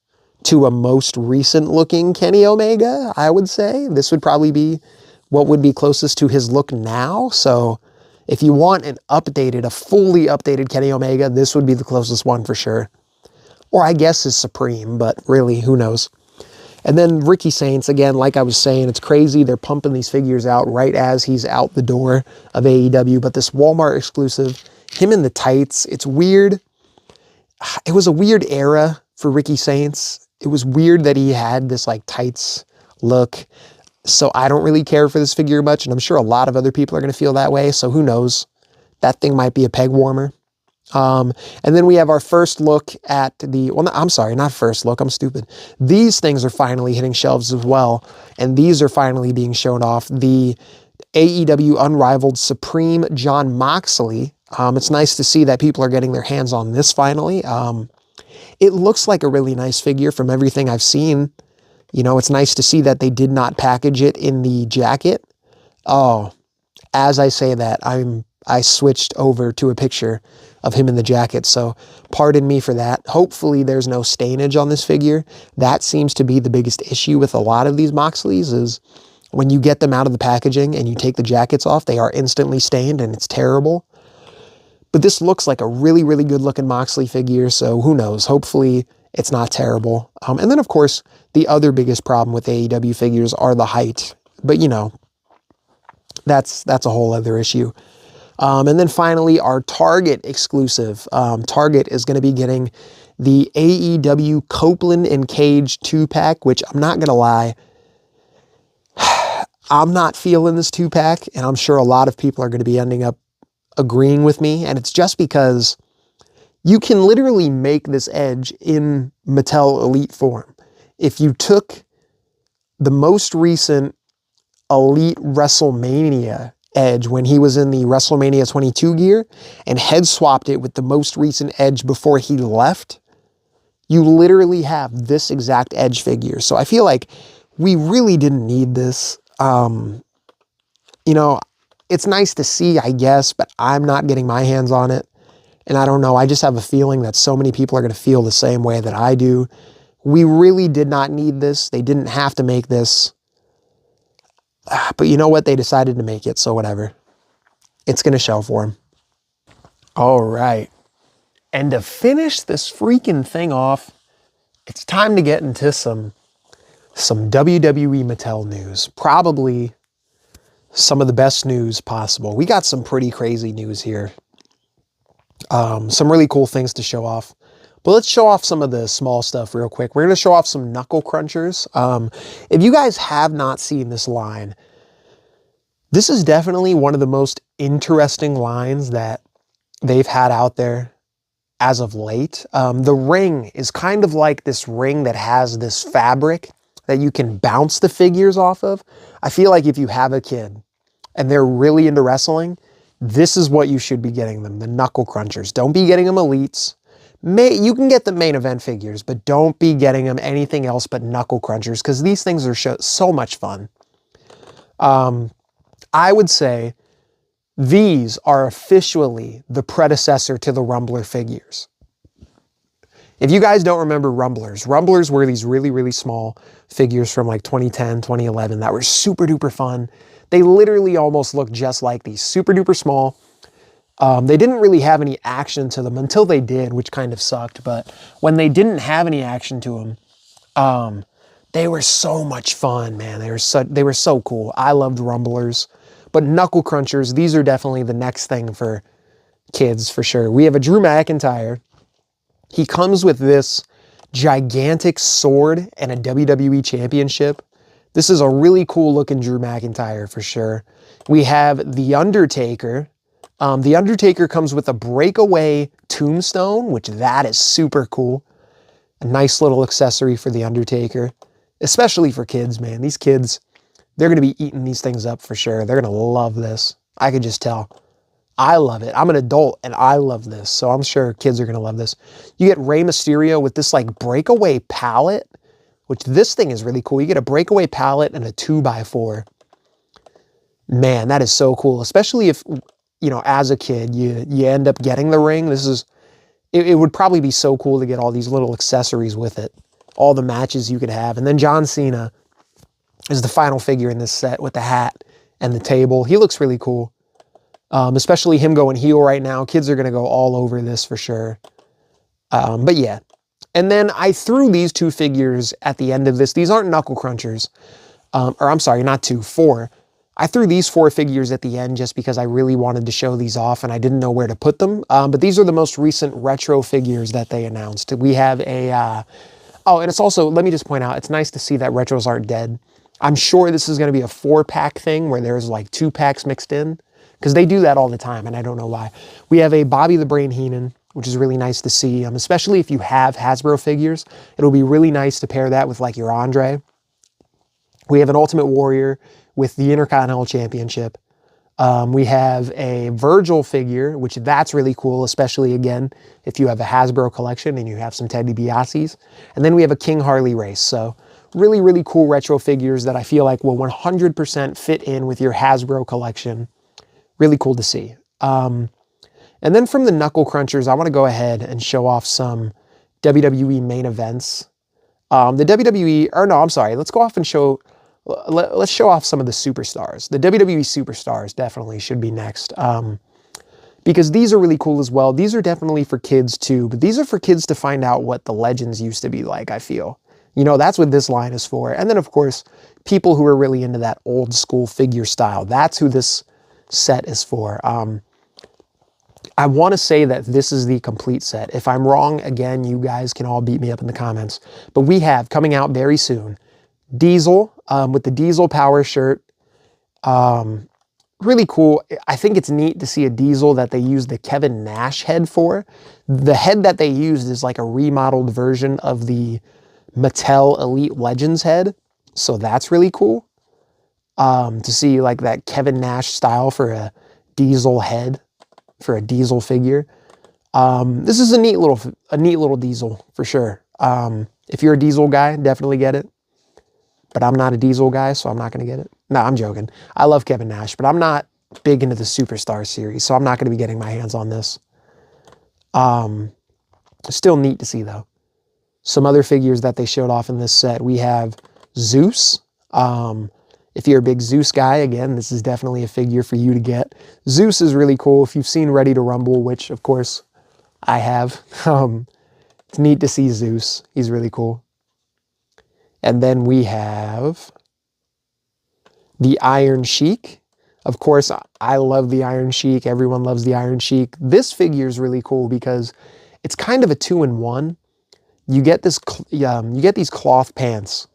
to a most recent looking Kenny Omega, I would say. This would probably be what would be closest to his look now. So if you want a fully updated Kenny Omega, this would be the closest one for sure. Or I guess his Supreme, but really, who knows? And then Ricky Saints, again, like I was saying, it's crazy. They're pumping these figures out right as he's out the door of AEW. But this Walmart exclusive, him in the tights, it's weird. It was a weird era for Ricky Saints. It was weird that he had this like tights look. So I don't really care for this figure much. And I'm sure a lot of other people are going to feel that way. So who knows? That thing might be a peg warmer. And then we have our first look at the, well, I'm sorry, not first look, I'm stupid. These things are finally hitting shelves as well, and these are finally being shown off. The AEW Unrivaled Supreme Jon Moxley. It's nice to see that people are getting their hands on this finally. It looks like a really nice figure from everything I've seen. You know, it's nice to see that they did not package it in the jacket. Oh, as I say that, I switched over to a picture of him in the jacket, so pardon me for that. Hopefully there's no stainage on this figure. That seems to be the biggest issue with a lot of these Moxleys, is when you get them out of the packaging and you take the jackets off, they are instantly stained and it's terrible. But this looks like a really, really good looking Moxley figure, so who knows? Hopefully it's not terrible. And then of course, the other biggest problem with AEW figures are the height. But you know, that's a whole other issue. And then finally, our Target exclusive. Target is going to be getting the AEW Copeland and Cage 2-pack, which I'm not going to lie, I'm not feeling this 2-pack, and I'm sure a lot of people are going to be ending up agreeing with me, and it's just because you can literally make this Edge in Mattel Elite form. If you took the most recent Elite WrestleMania Edge when he was in the WrestleMania 22 gear and head swapped it with the most recent Edge before he left, you literally have this exact Edge figure. So I feel like we really didn't need this. You know, it's nice to see, I guess, but I'm not getting my hands on it. And I don't know, I just have a feeling that so many people are going to feel the same way that I do. We really did not need this. They didn't have to make this. But you know what? They decided to make it, so whatever. It's going to show for them. All right. And to finish this freaking thing off, it's time to get into some WWE Mattel news. Probably some of the best news possible. We got some pretty crazy news here. Some really cool things to show off. But let's show off some of the small stuff real quick. We're going to show off some knuckle crunchers. If you guys have not seen this line, this is definitely one of the most interesting lines that they've had out there as of late. The ring is kind of like this ring that has this fabric that you can bounce the figures off of. I feel like if you have a kid and they're really into wrestling, this is what you should be getting them, the knuckle crunchers. Don't be getting them elites. You can get the main event figures, but don't be getting them anything else but knuckle crunchers, because these things are so much fun. I would say these are officially the predecessor to the Rumbler figures. If you guys don't remember Rumblers were these really, really small figures from like 2010, 2011 that were super duper fun. They literally almost look just like these, super duper small. They didn't really have any action to them until they did, which kind of sucked. But when they didn't have any action to them, they were so much fun, man. They were so cool. I loved Rumblers. But knuckle crunchers, these are definitely the next thing for kids, for sure. We have a Drew McIntyre. He comes with this gigantic sword and a WWE championship. This is a really cool looking Drew McIntyre for sure. We have The Undertaker. The Undertaker comes with a breakaway tombstone, which that is super cool. A nice little accessory for The Undertaker, especially for kids, man. These kids, they're going to be eating these things up for sure. They're going to love this. I could just tell. I love it. I'm an adult and I love this, so I'm sure kids are going to love this. You get Rey Mysterio with this like breakaway pallet, which this thing is really cool. You get a breakaway pallet and a 2x4. Man, that is so cool, especially if, you know, as a kid, you end up getting the ring. It would probably be so cool to get all these little accessories with it, all the matches you could have. And then John Cena is the final figure in this set with the hat and the table. He looks really cool, especially him going heel right now. Kids are going to go all over this for sure. But yeah, And then I threw these 2 figures at the end of this. These aren't knuckle crunchers. Or I'm sorry, not 2, 4. I threw these 4 figures at the end just because I really wanted to show these off and I didn't know where to put them. But these are the most recent retro figures that they announced. We have a... oh, and it's also, let me just point out, it's nice to see that retros aren't dead. I'm sure this is going to be a 4-pack thing where there's like 2 packs mixed in, because they do that all the time, and I don't know why. We have a Bobby the Brain Heenan, which is really nice to see, especially if you have Hasbro figures. It'll be really nice to pair that with like your Andre. We have an Ultimate Warrior with the Intercontinental Championship. We have a Virgil figure, which that's really cool, especially, again, if you have a Hasbro collection and you have some Ted DiBiase's. And then we have a King Harley race. So really, really cool retro figures that I feel like will 100% fit in with your Hasbro collection. Really cool to see. And then from the Knuckle Crunchers, I want to go ahead and show off some WWE main events. The WWE, or no, I'm sorry, let's go off and show... Let's show off some of the superstars. The WWE superstars definitely should be next, because these are really cool as well. These are definitely for kids too, but these are for kids to find out what the legends used to be like, I feel. You know, that's what this line is for. And then, of course, people who are really into that old school figure style. That's who this set is for. I want to say that this is the complete set. If I'm wrong, again, you guys can all beat me up in the comments. But we have, coming out very soon, Diesel, with the Diesel Power shirt. Really cool. I think it's neat to see a Diesel that they use the Kevin Nash head for. The head that they used is like a remodeled version of the Mattel Elite Legends head. So that's really cool. To see like that Kevin Nash style for a Diesel head, for a Diesel figure. This is a neat little Diesel for sure. If you're a Diesel guy, definitely get it. But I'm not a Diesel guy, so I'm not going to get it. No, I'm joking. I love Kevin Nash, but I'm not big into the Superstar series, so I'm not going to be getting my hands on this. Still neat to see, though. Some other figures that they showed off in this set. We have Zeus. If you're a big Zeus guy, again, this is definitely a figure for you to get. Zeus is really cool. If you've seen Ready to Rumble, which, of course, I have, it's neat to see Zeus. He's really cool. And then we have the Iron Sheik. Of course, I love the Iron Sheik. Everyone loves the Iron Sheik. This figure is really cool because it's kind of a 2-in-1. You get this, you get these cloth pants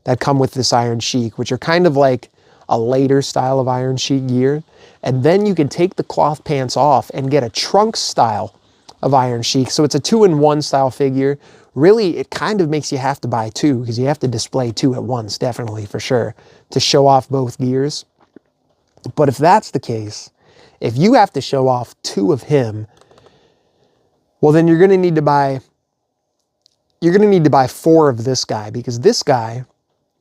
that come with this Iron Sheik, which are kind of like a later style of Iron Sheik gear. And then you can take the cloth pants off and get a trunk style of Iron Sheik. So it's a 2-in-1 style figure. Really, it kind of makes you have to buy 2 because you have to display 2 at once, definitely, for sure, to show off both gears. But if that's the case, if you have to show off 2 of him, well, then you're going to need to buy 4 of this guy, because this guy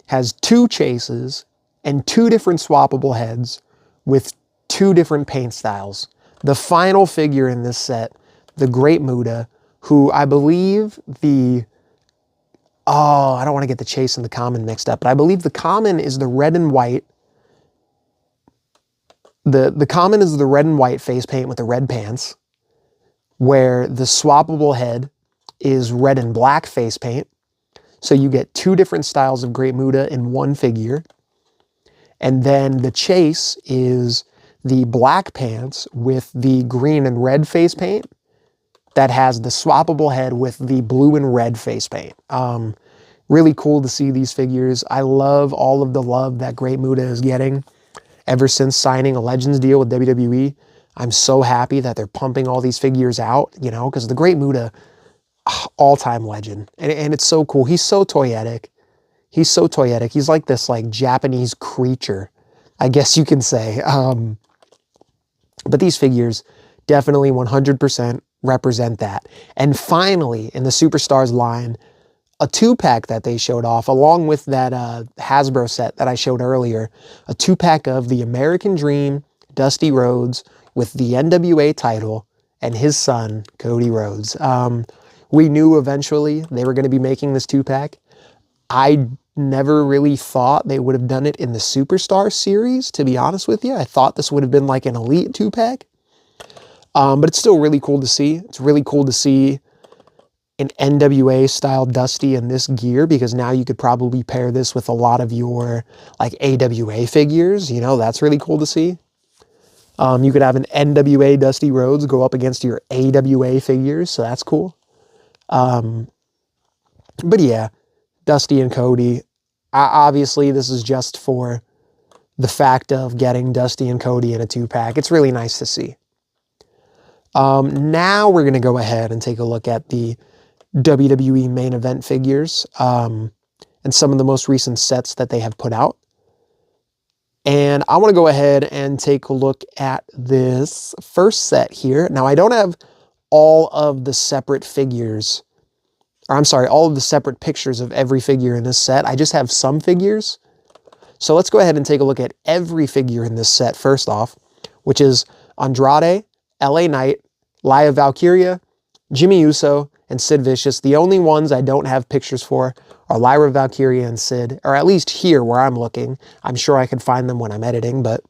has 2 chases and 2 different swappable heads with 2 different paint styles. The final figure in this set, the Great Muta, who I believe I don't want to get the chase and the common mixed up, but I believe the common is the red and white. The common is the red and white face paint with the red pants, where the swappable head is red and black face paint. So you get 2 different styles of Great Muta in one figure. And then the chase is the black pants with the green and red face paint that has the swappable head with the blue and red face paint. Really cool to see these figures. I love all of the love that Great Muta is getting ever since signing a Legends deal with WWE. I'm so happy that they're pumping all these figures out, you know, because the Great Muta, all-time legend. And it's so cool. He's so toyetic. He's so toyetic. He's like this like Japanese creature, I guess you can say. But these figures definitely 100% represent that. And finally, in the Superstars line, a 2-pack that they showed off, along with that Hasbro set that I showed earlier, a 2-pack of the American Dream, Dusty Rhodes, with the NWA title, and his son, Cody Rhodes. We knew eventually they were going to be making this 2-pack. I never really thought they would have done it in the Superstar series, to be honest with you. I thought this would have been like an Elite 2-pack. But it's still really cool to see. It's really cool to see an NWA style Dusty in this gear, because now you could probably pair this with a lot of your like AWA figures. You know, that's really cool to see. You could have an NWA Dusty Rhodes go up against your AWA figures, so that's cool. But yeah, Dusty and Cody. Obviously, this is just for the fact of getting Dusty and Cody in a 2-pack. It's really nice to see. Now we're going to go ahead and take a look at the WWE main event figures and some of the most recent sets that they have put out. And I want to go ahead and take a look at this first set here. Now, I don't have all of the separate figures, or I'm sorry, all of the separate pictures of every figure in this set. I just have some figures. So let's go ahead and take a look at every figure in this set first off, which is Andrade, LA Knight, Lia Valkyria, Jimmy Uso, and Sid Vicious. The only ones I don't have pictures for are Lyra Valkyria and Sid, or at least here where I'm looking. I'm sure I could find them when I'm editing, but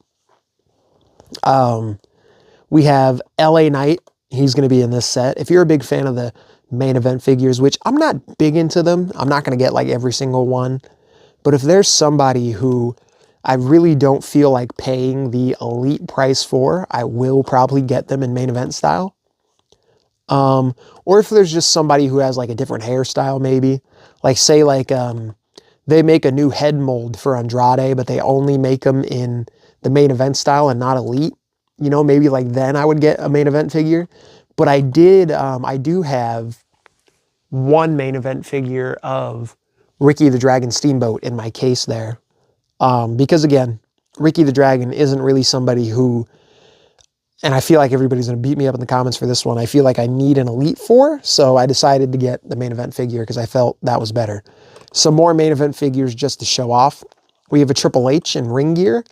we have LA Knight. He's going to be in this set. If you're a big fan of the main event figures, which I'm not big into them, I'm not going to get like every single one, but if there's somebody who I really don't feel like paying the elite price for, I will probably get them in main event style. Or if there's just somebody who has like a different hairstyle, maybe like say like, they make a new head mold for Andrade, but they only make them in the main event style and not elite, you know, maybe like then I would get a main event figure. But I do have one main event figure of Ricky the Dragon Steamboat in my case there. Because again, Ricky the Dragon isn't really somebody who, and I feel like everybody's going to beat me up in the comments for this one, I feel like I need an elite for, so I decided to get the main event figure because I felt that was better. Some more main event figures just to show off. We have a Triple H in ring gear.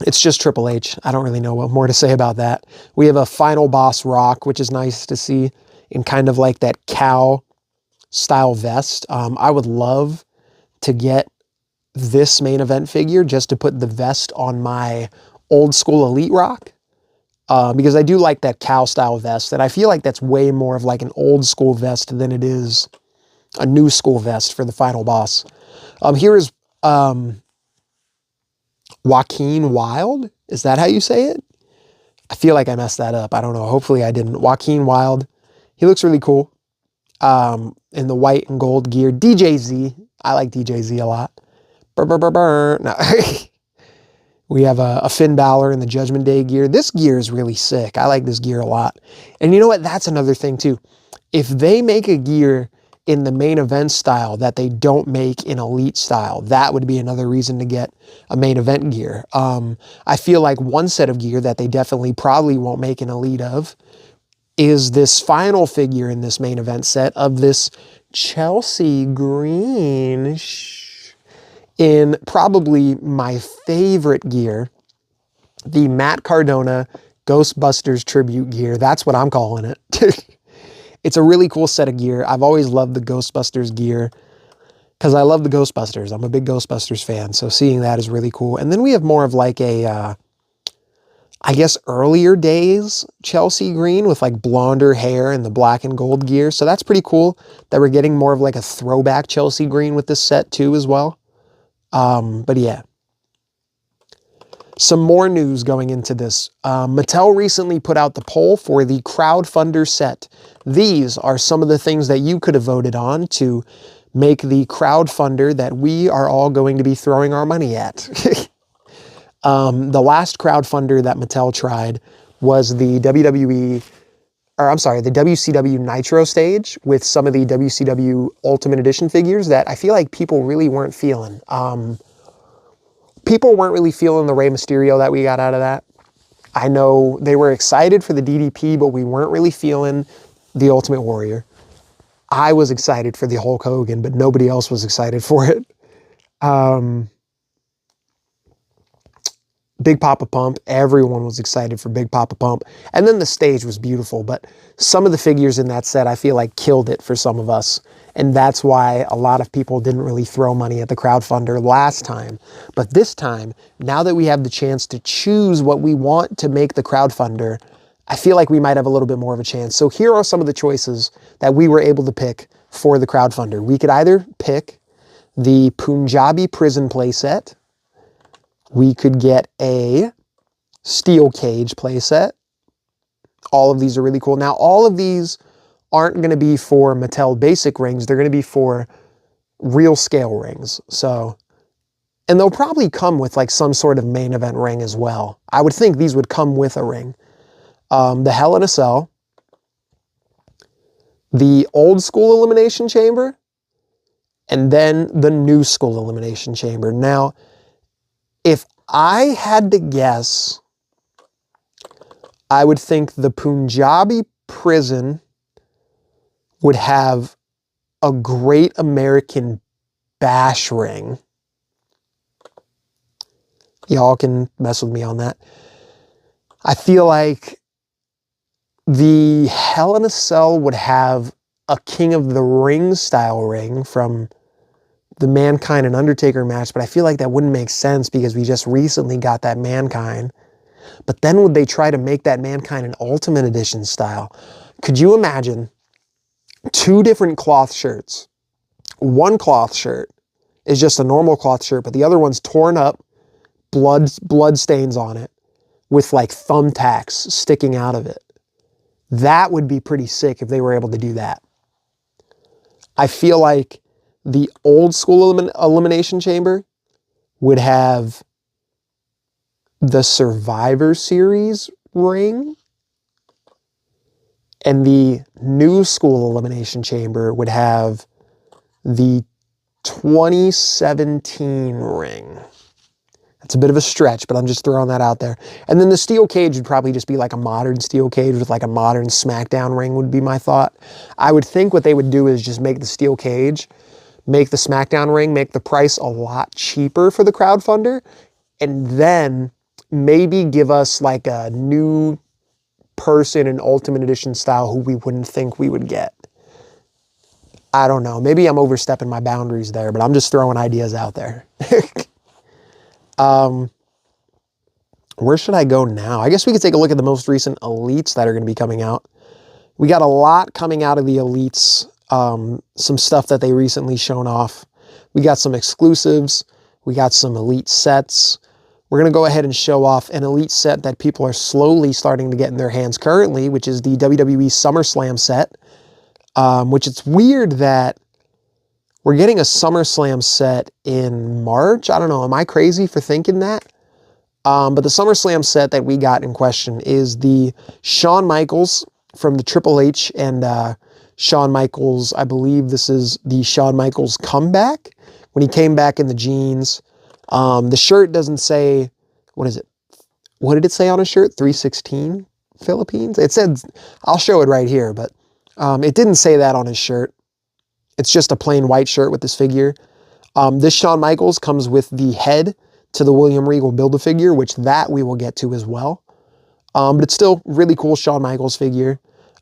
It's just Triple H. I don't really know what more to say about that. We have a Final Boss Rock, which is nice to see in kind of like that cow style vest. I would love to get this main event figure just to put the vest on my old school Elite Rock, because I do like that cow style vest, and I feel like that's way more of like an old school vest than it is a new school vest for the Final Boss. Here is Joaquin Wilde. Is that how you say it? I feel like I messed that up. I don't know. Hopefully I didn't. Joaquin Wilde. He looks really cool in the white and gold gear. DJZ. I like DJZ a lot. Burr, burr, burr, burr. No. We have a Finn Balor in the Judgment Day gear. This gear is really sick. I like this gear a lot. And you know what? That's another thing too. If they make a gear in the main event style that they don't make in elite style, that would be another reason to get a main event gear. I feel like one set of gear that they definitely probably won't make an elite of is this final figure in this main event set of this Chelsea green in probably my favorite gear, the Matt Cardona Ghostbusters tribute gear. That's what I'm calling it. It's a really cool set of gear. I've always loved the Ghostbusters gear because I love the Ghostbusters. I'm a big Ghostbusters fan, so seeing that is really cool. And then we have more of like a, I guess earlier days Chelsea green with like blonder hair and the black and gold gear. So that's pretty cool that we're getting more of like a throwback Chelsea green with this set too as well. But yeah, some more news going into this. Mattel recently put out the poll for the crowdfunder set. These are some of the things that you could have voted on to make the crowdfunder that we are all going to be throwing our money at. The last crowdfunder that Mattel tried was the the WCW Nitro stage with some of the WCW Ultimate Edition figures that I feel like people really weren't feeling. People weren't really feeling the Rey Mysterio that we got out of that. I know they were excited for the DDP, but we weren't really feeling the Ultimate Warrior. I was excited for the Hulk Hogan, but nobody else was excited for it. Big Papa Pump, everyone was excited for Big Papa Pump. And then the stage was beautiful, but some of the figures in that set I feel like killed it for some of us. And that's why a lot of people didn't really throw money at the crowdfunder last time. But this time, now that we have the chance to choose what we want to make the crowdfunder, I feel like we might have a little bit more of a chance. So here are some of the choices that we were able to pick for the crowdfunder. We could either pick the Punjabi prison playset. We could get a steel cage playset. All of these are really cool. Now, all of these aren't going to be for Mattel basic rings. They're going to be for real scale rings. So, and they'll probably come with like some sort of main event ring as well. I would think these would come with a ring. The Hell in a Cell, the old school elimination chamber, and then the new school elimination chamber. Now, if I had to guess, I would think the Punjabi prison would have a Great American Bash ring. Y'all can mess with me on that. I feel like the Hell in a Cell would have a King of the Ring style ring from the Mankind and Undertaker match, but I feel like that wouldn't make sense because we just recently got that Mankind. But then would they try to make that Mankind an Ultimate Edition style? Could you imagine 2 different cloth shirts? One cloth shirt is just a normal cloth shirt, but the other one's torn up, blood stains on it, with like thumbtacks sticking out of it. That would be pretty sick if they were able to do that. I feel like the old school elimination chamber would have the Survivor Series ring, and the new school elimination chamber would have the 2017 ring. That's a bit of a stretch, but I'm just throwing that out there. And then the steel cage would probably just be like a modern steel cage with like a modern SmackDown ring would be my thought. I would think what they would do is just make the steel cage, make the SmackDown ring, make the price a lot cheaper for the crowdfunder, and then maybe give us like a new person in Ultimate Edition style who we wouldn't think we would get. I don't know. Maybe I'm overstepping my boundaries there, but I'm just throwing ideas out there. Where should I go now? I guess we could take a look at the most recent Elites that are going to be coming out. We got a lot coming out of the Elites. Some stuff that they recently shown off. We got some exclusives. We got some Elite sets. We're going to go ahead and show off an Elite set that people are slowly starting to get in their hands currently, which is the WWE SummerSlam set, which it's weird that we're getting a SummerSlam set in March. I don't know. Am I crazy for thinking that? But the SummerSlam set that we got in question is the Shawn Michaels from the Triple H and Shawn Michaels. I believe this is the Shawn Michaels comeback when he came back in the jeans. The shirt doesn't say, what is it? What did it say on his shirt? 316 Philippines? It said, I'll show it right here, but it didn't say that on his shirt. It's just a plain white shirt with this figure. This Shawn Michaels comes with the head to the William Regal Build-A-Figure, which that we will get to as well. But it's still really cool Shawn Michaels figure.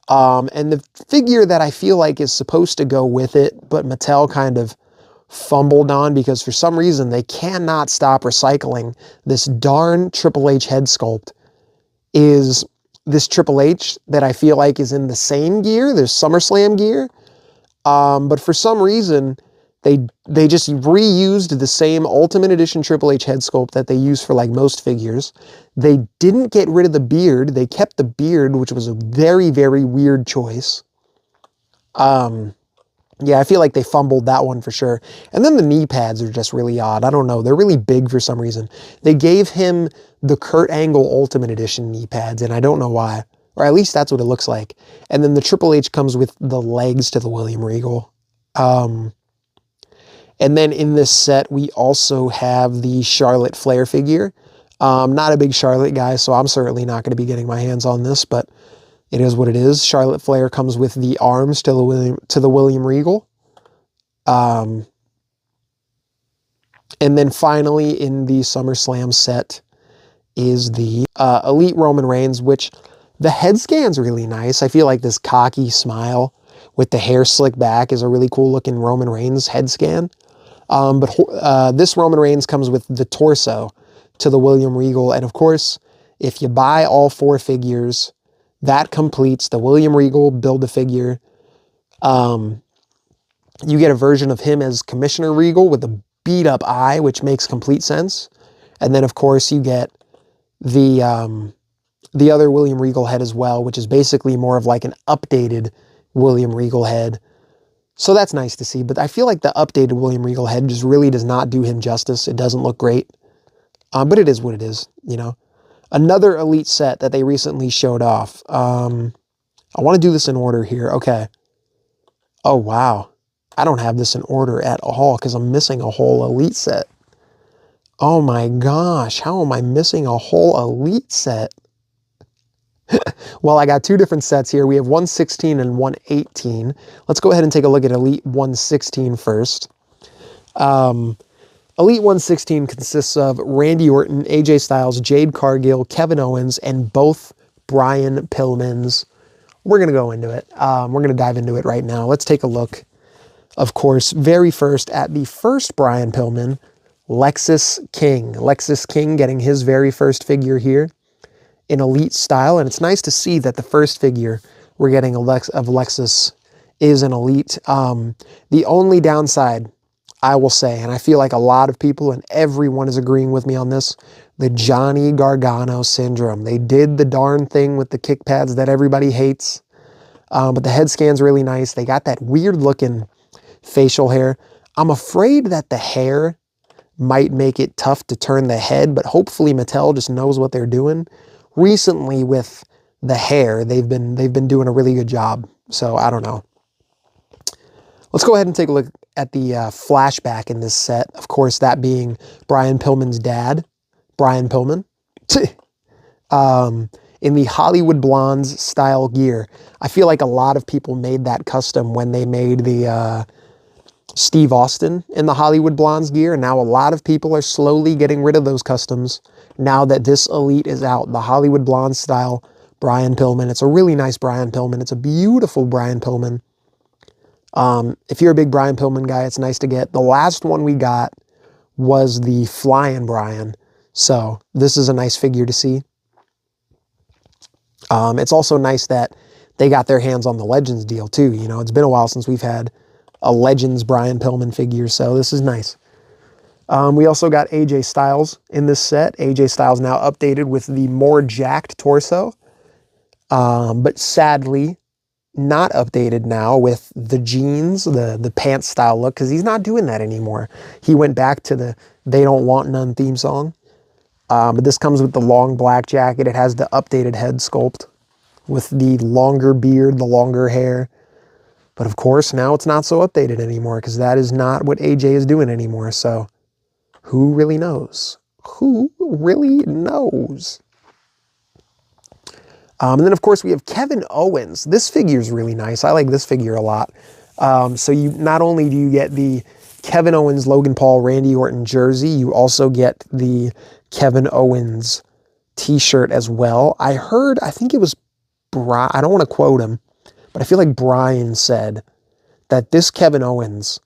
And the figure that I feel like is supposed to go with it, but Mattel kind of fumbled on because for some reason they cannot stop recycling this darn Triple H head sculpt, is this Triple H that I feel like is in the same gear, there's SummerSlam gear, but for some reason they just reused the same Ultimate Edition Triple H head sculpt that they use for like most figures. They didn't get rid of the beard, they kept the beard, which was a very, very weird choice. Yeah, I feel like they fumbled that one for sure. And then the knee pads are just really odd. I don't know. They're really big for some reason. They gave him the Kurt Angle Ultimate Edition knee pads, and I don't know why. Or at least that's what it looks like. And then the Triple H comes with the legs to the William Regal. And then in this set, we also have the Charlotte Flair figure. Not a big Charlotte guy, so I'm certainly not going to be getting my hands on this, but it is what it is. Charlotte Flair comes with the arms to the William Regal. And then finally in the SummerSlam set is the Elite Roman Reigns, which the head scan's really nice. I feel like this cocky smile with the hair slicked back is a really cool looking Roman Reigns head scan. But this Roman Reigns comes with the torso to the William Regal. And of course, if you buy all 4 figures, that completes the William Regal Build-A-Figure. You get a version of him as Commissioner Regal with a beat-up eye, which makes complete sense. And then, of course, you get the other William Regal head as well, which is basically more of like an updated William Regal head. So that's nice to see. But I feel like the updated William Regal head just really does not do him justice. It doesn't look great. But it is what it is, you know. Another Elite set that they recently showed off. I want to do this in order here. Okay. Oh, wow. I don't have this in order at all because I'm missing a whole Elite set. Oh my gosh, how am I missing a whole Elite set? Well, I got two different sets here. We have 116 and 118. Let's go ahead and take a look at Elite 116 first. Elite 116 consists of Randy Orton, AJ Styles, Jade Cargill, Kevin Owens, and both Brian Pillmans. We're going to go into it. We're going to dive into it right now. Let's take a look, of course, very first at the first Brian Pillman, Lexus King. Lexus King getting his very first figure here in Elite style. And it's nice to see that the first figure we're getting of Lexus is an Elite. The only downside, I will say, and I feel like a lot of people and everyone is agreeing with me on this, the Johnny Gargano syndrome. They did the darn thing with the kick pads that everybody hates. But the head scan's really nice. They got that weird looking facial hair. I'm afraid that the hair might make it tough to turn the head, but hopefully Mattel just knows what they're doing. Recently with the hair, they've been doing a really good job. So I don't know. Let's go ahead and take a look at the flashback in this set. Of course, that being Brian Pillman's dad, Brian Pillman, in the Hollywood Blondes style gear. I feel like a lot of people made that custom when they made the Steve Austin in the Hollywood Blondes gear, and now a lot of people are slowly getting rid of those customs now that this Elite is out. The Hollywood Blondes style Brian Pillman. It's a really nice Brian Pillman. It's a beautiful Brian Pillman. If you're a big Brian Pillman guy, it's nice to get. The last one we got was the Flying Brian, so this is a nice figure to see. It's also nice that they got their hands on the Legends deal too. You know, it's been a while since we've had a Legends Brian Pillman figure, so this is nice. We also got AJ Styles in this set. AJ Styles now updated with the more jacked torso, but sadly not updated now with the jeans, the pants style look, because he's not doing that anymore. He went back to the They Don't Want None theme song. But this comes with the long black jacket. It has the updated head sculpt with the longer beard, the longer hair. But of course, now it's not so updated anymore because that is not what AJ is doing anymore. So who really knows? Who really knows? And then, of course, we have Kevin Owens. This figure is really nice. I like this figure a lot. So you not only do you get the Kevin Owens, Logan Paul, Randy Orton jersey, you also get the Kevin Owens t-shirt as well. I think it was Brian, I don't want to quote him, but I feel like Brian said that this Kevin Owens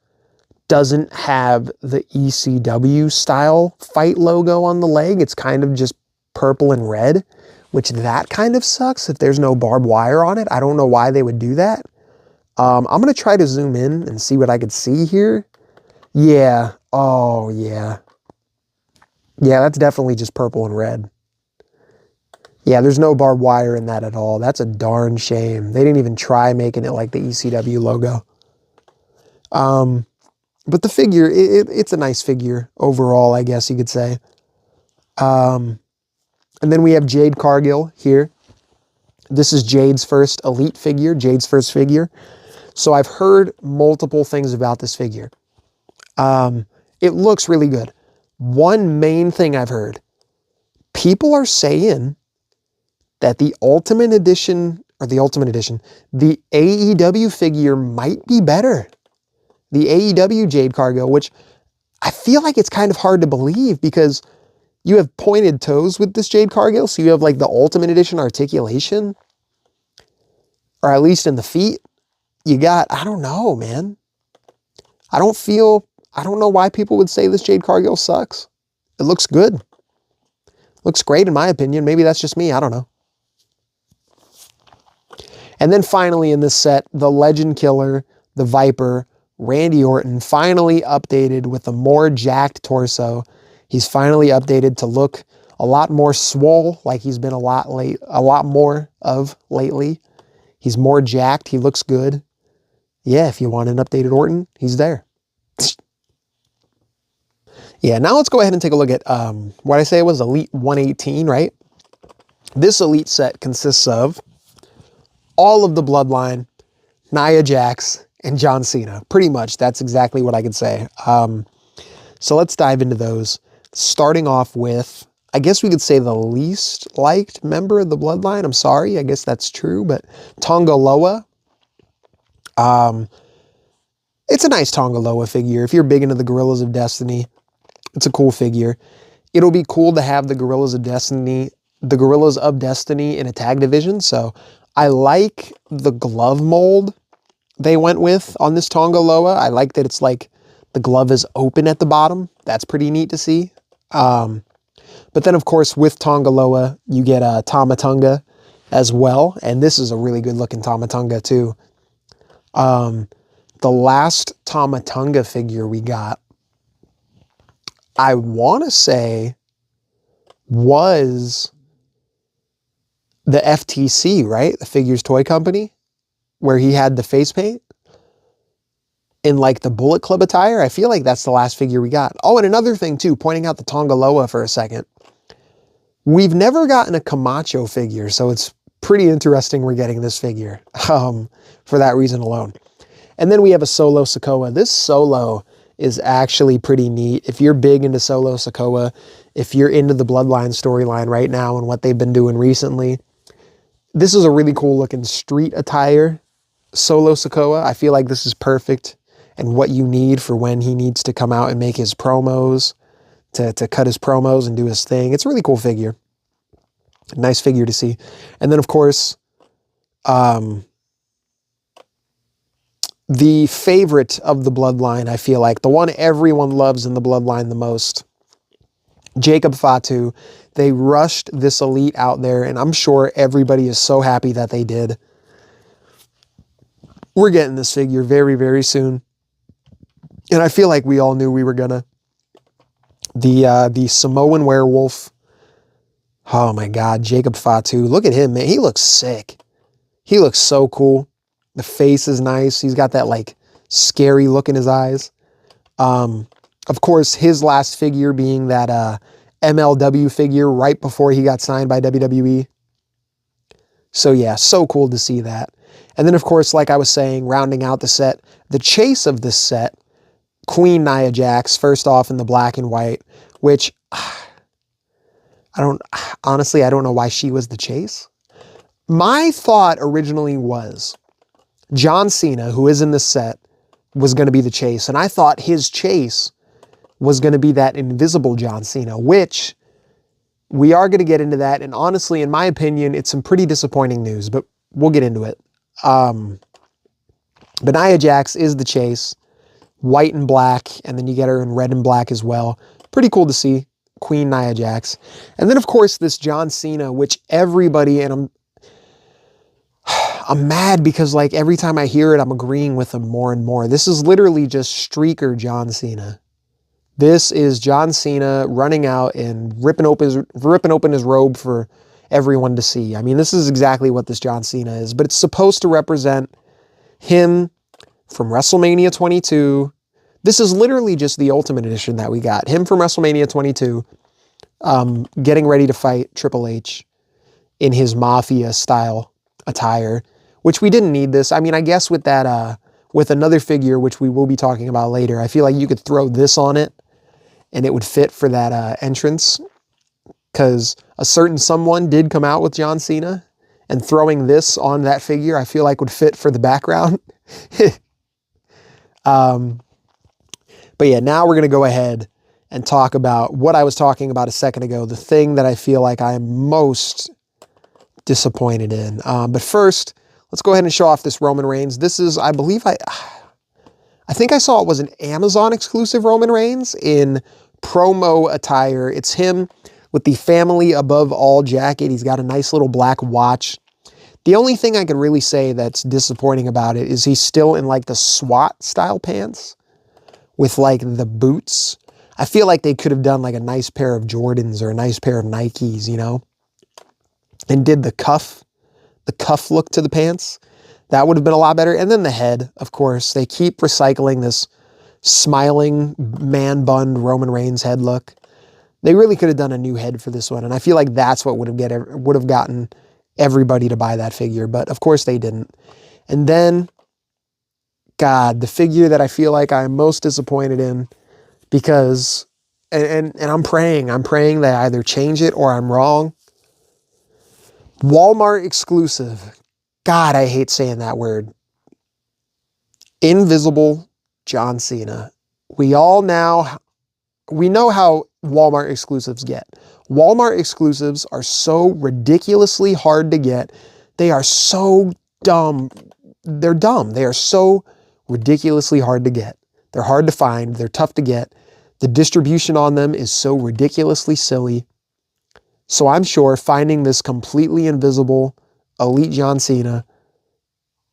doesn't have the ECW style fight logo on the leg. It's kind of just purple and red, which that kind of sucks if there's no barbed wire on it. I don't know why they would do that. I'm going to try to zoom in and see what I could see here. Yeah. Oh, yeah. Yeah, that's definitely just purple and red. Yeah, there's no barbed wire in that at all. That's a darn shame. They didn't even try making it like the ECW logo. But the figure, it's a nice figure overall, I guess you could say. And then we have Jade Cargill here. This is Jade's first Elite figure, Jade's first figure. So I've heard multiple things about this figure. It looks really good. One main thing I've heard, people are saying that the Ultimate Edition, the AEW figure might be better. The AEW Jade Cargill, which I feel like it's kind of hard to believe because you have pointed toes with this Jade Cargill, so you have like the Ultimate Edition articulation, or at least in the feet. You got, I don't know, man. I don't know why people would say this Jade Cargill sucks. It looks good. Looks great in my opinion. Maybe that's just me. I don't know. And then finally in this set, the Legend Killer, the Viper, Randy Orton, finally updated with a more jacked torso. He's finally updated to look a lot more swole, like he's been a lot more of lately. He's more jacked. He looks good. Yeah, if you want an updated Orton, he's there. Yeah, now let's go ahead and take a look at what I say was Elite 118, right? This Elite set consists of all of the Bloodline, Nia Jax, and John Cena. Pretty much, that's exactly what I could say. So let's dive into those. Starting off with, I guess we could say the least liked member of the Bloodline. I'm sorry, I guess that's true, but Tonga Loa. It's a nice Tonga Loa figure. If you're big into the Gorillas of Destiny, it's a cool figure. It'll be cool to have the Gorillas of Destiny in a tag division. So I like the glove mold they went with on this Tonga Loa. I like that it's like the glove is open at the bottom. That's pretty neat to see. But then, of course, with Tonga Loa, you get Tama Tonga as well. And this is a really good looking Tama Tonga too. The last Tama Tonga figure we got, I want to say, was the FTC, right? The Figures Toy Company, where he had the face paint in like the Bullet Club attire. I feel like that's the last figure we got. Oh, and another thing too, pointing out the Tonga Loa for a second. We've never gotten a Camacho figure, so it's pretty interesting we're getting this figure for that reason alone. And then we have a Solo Sikoa. This Solo is actually pretty neat. If you're big into Solo Sikoa, if you're into the Bloodline storyline right now and what they've been doing recently, this is a really cool looking street attire Solo Sikoa. I feel like this is perfect and what you need for when he needs to come out and make his promos, to cut his promos and do his thing. It's a really cool figure. Nice figure to see. And then, of course, the favorite of the Bloodline, I feel like, the one everyone loves in the Bloodline the most, Jacob Fatu. They rushed this Elite out there, and I'm sure everybody is so happy that they did. We're getting this figure very, very soon. And I feel like we all knew we were gonna. The Samoan werewolf. Oh my God, Jacob Fatu. Look at him, man. He looks sick. He looks so cool. The face is nice. He's got that like scary look in his eyes. Of course, his last figure being that MLW figure right before he got signed by WWE. So yeah, so cool to see that. And then, of course, like I was saying, rounding out the set, the chase of this set, Queen Nia Jax, first off in the black and white, which honestly, I don't know why she was the chase. My thought originally was John Cena, who is in this set, was going to be the chase. And I thought his chase was going to be that invisible John Cena, which we are going to get into that. And honestly, in my opinion, it's some pretty disappointing news, but we'll get into it. But Nia Jax is the chase, white and black, and then you get her in red and black as well. Pretty cool to see, Queen Nia Jax. And then, of course, this John Cena, which everybody, and I'm mad because like every time I hear it, I'm agreeing with them more and more. This is literally just streaker John Cena. This is John Cena running out and ripping open his robe for everyone to see. I mean, this is exactly what this John Cena is, but it's supposed to represent him from WrestleMania 22. This is literally just the Ultimate Edition that we got. Him from WrestleMania 22, getting ready to fight Triple H in his Mafia style attire, which we didn't need this. I mean, I guess with that, with another figure, which we will be talking about later, I feel like you could throw this on it and it would fit for that entrance, because a certain someone did come out with John Cena, and throwing this on that figure, I feel like would fit for the background. But yeah, now we're going to go ahead and talk about what I was talking about a second ago, the thing that I feel like I am most disappointed in. But first, let's go ahead and show off this Roman Reigns. This is, I believe, I think I saw it was an Amazon exclusive Roman Reigns in promo attire. It's him with the family above all jacket. He's got a nice little black watch. The only thing I could really say that's disappointing about it is he's still in like the SWAT style pants with like the boots. I feel like they could have done like a nice pair of Jordans or a nice pair of Nikes, you know, and did the cuff look to the pants. That would have been a lot better. And then the head, of course, they keep recycling this smiling man bun Roman Reigns head look. They really could have done a new head for this one. And I feel like that's what would have gotten everybody to buy that figure. But of course they didn't. And then, God, the figure that I feel like I'm most disappointed in, because, and I'm praying they either change it or I'm wrong. Walmart exclusive. God, I hate saying that word. Invisible John Cena. We know how Walmart exclusives get. Walmart exclusives are so ridiculously hard to get. They are so dumb. They're dumb. They are so ridiculously hard to get. They're hard to find. They're tough to get. The distribution on them is so ridiculously silly. So I'm sure finding this completely invisible Elite John Cena,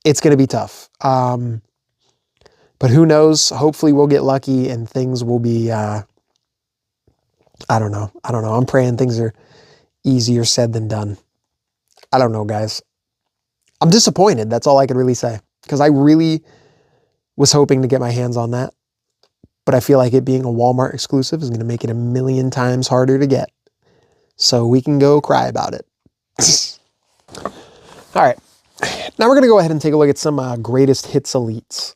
it's going to be tough. But who knows? Hopefully we'll get lucky and things will be, I don't know. I'm praying things are easier said than done. I don't know, guys. I'm disappointed. That's all I could really say. Because I really was hoping to get my hands on that. But I feel like it being a Walmart exclusive is going to make it a million times harder to get. So we can go cry about it. All right. Now we're going to go ahead and take a look at some greatest hits elites.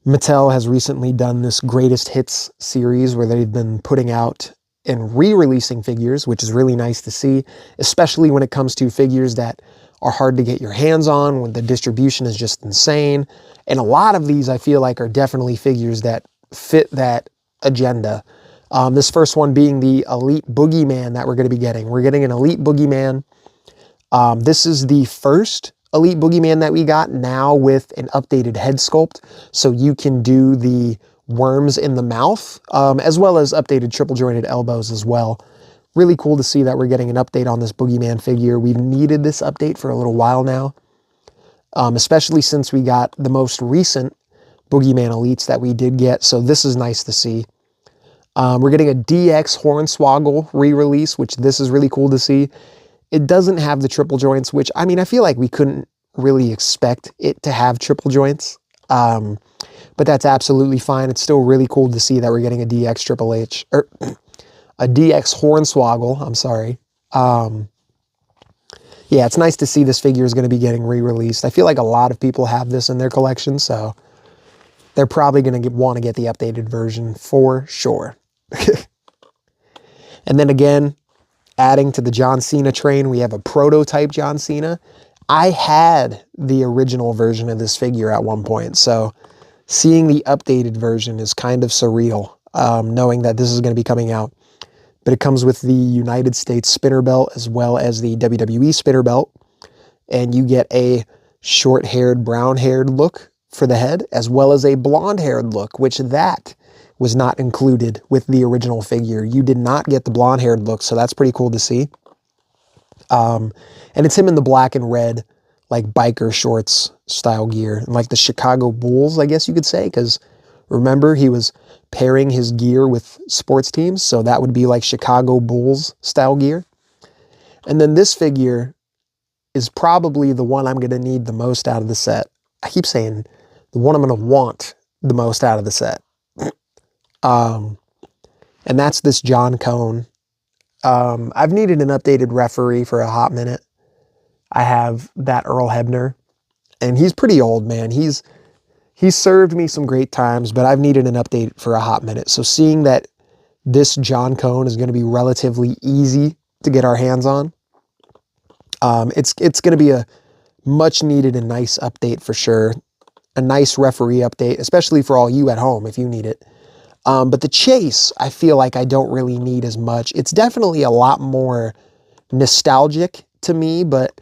Mattel has recently done this greatest hits series where they've been putting out and re-releasing figures, which is really nice to see, especially when it comes to figures that are hard to get your hands on, when the distribution is just insane. And a lot of these I feel like are definitely figures that fit that agenda. This first one being the Elite Boogeyman that we're going to be getting. We're getting an Elite Boogeyman. This is the first Elite Boogeyman that we got now with an updated head sculpt. So you can do the worms in the mouth, as well as updated triple jointed elbows as well. Really cool to see that we're getting an update on this Boogeyman figure. We've needed this update for a little while now, especially since we got the most recent Boogeyman Elites that we did get. So this is nice to see. We're getting a DX Hornswoggle re-release, which this is really cool to see. It doesn't have the triple joints, which, I mean, I feel like we couldn't really expect it to have triple joints. But that's absolutely fine. It's still really cool to see that we're getting a DX Triple H, or a DX Hornswoggle, I'm sorry. Yeah, it's nice to see this figure is going to be getting re-released. I feel like a lot of people have this in their collection, so they're probably going to want to get the updated version for sure. And then again, adding to the John Cena train, we have a prototype John Cena. I had the original version of this figure at one point, so seeing the updated version is kind of surreal, knowing that this is going to be coming out. But it comes with the United States spinner belt as well as the WWE spinner belt, and you get a short-haired, brown-haired look for the head, as well as a blonde-haired look, which that was not included with the original figure. You did not get the blonde-haired look, so that's pretty cool to see. And it's him in the black and red, like biker shorts style gear, like the Chicago Bulls, I guess you could say, because remember, he was pairing his gear with sports teams, so that would be like Chicago Bulls style gear. And then this figure is probably the one I'm going to need the most out of the set. I keep saying the one I'm going to want the most out of the set. And that's this John Cone. I've needed an updated referee for a hot minute. I have that Earl Hebner, and he's pretty old, man. He's served me some great times, but I've needed an update for a hot minute. So seeing that this John Cone is going to be relatively easy to get our hands on, it's going to be a much needed and nice update for sure. A nice referee update, especially for all you at home if you need it. But the chase, I feel like I don't really need as much. It's definitely a lot more nostalgic to me, but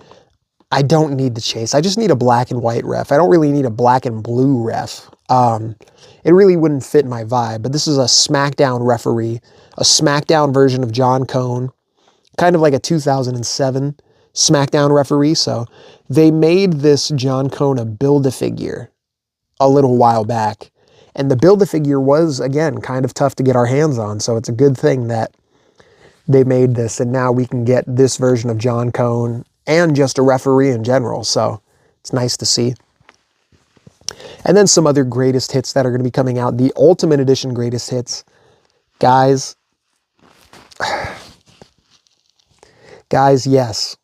I don't need the chase. I just need a black and white ref. I don't really need a black and blue ref. It really wouldn't fit my vibe, but this is a SmackDown referee, a SmackDown version of John Cone, kind of like a 2007 SmackDown referee. So they made this John Cena Build-A-Figure a little while back. And the Build-A-Figure was, again, kind of tough to get our hands on. So it's a good thing that they made this. And now we can get this version of John Cena and just a referee in general. So it's nice to see. And then some other greatest hits that are going to be coming out. The Ultimate Edition greatest hits. Guys, yes.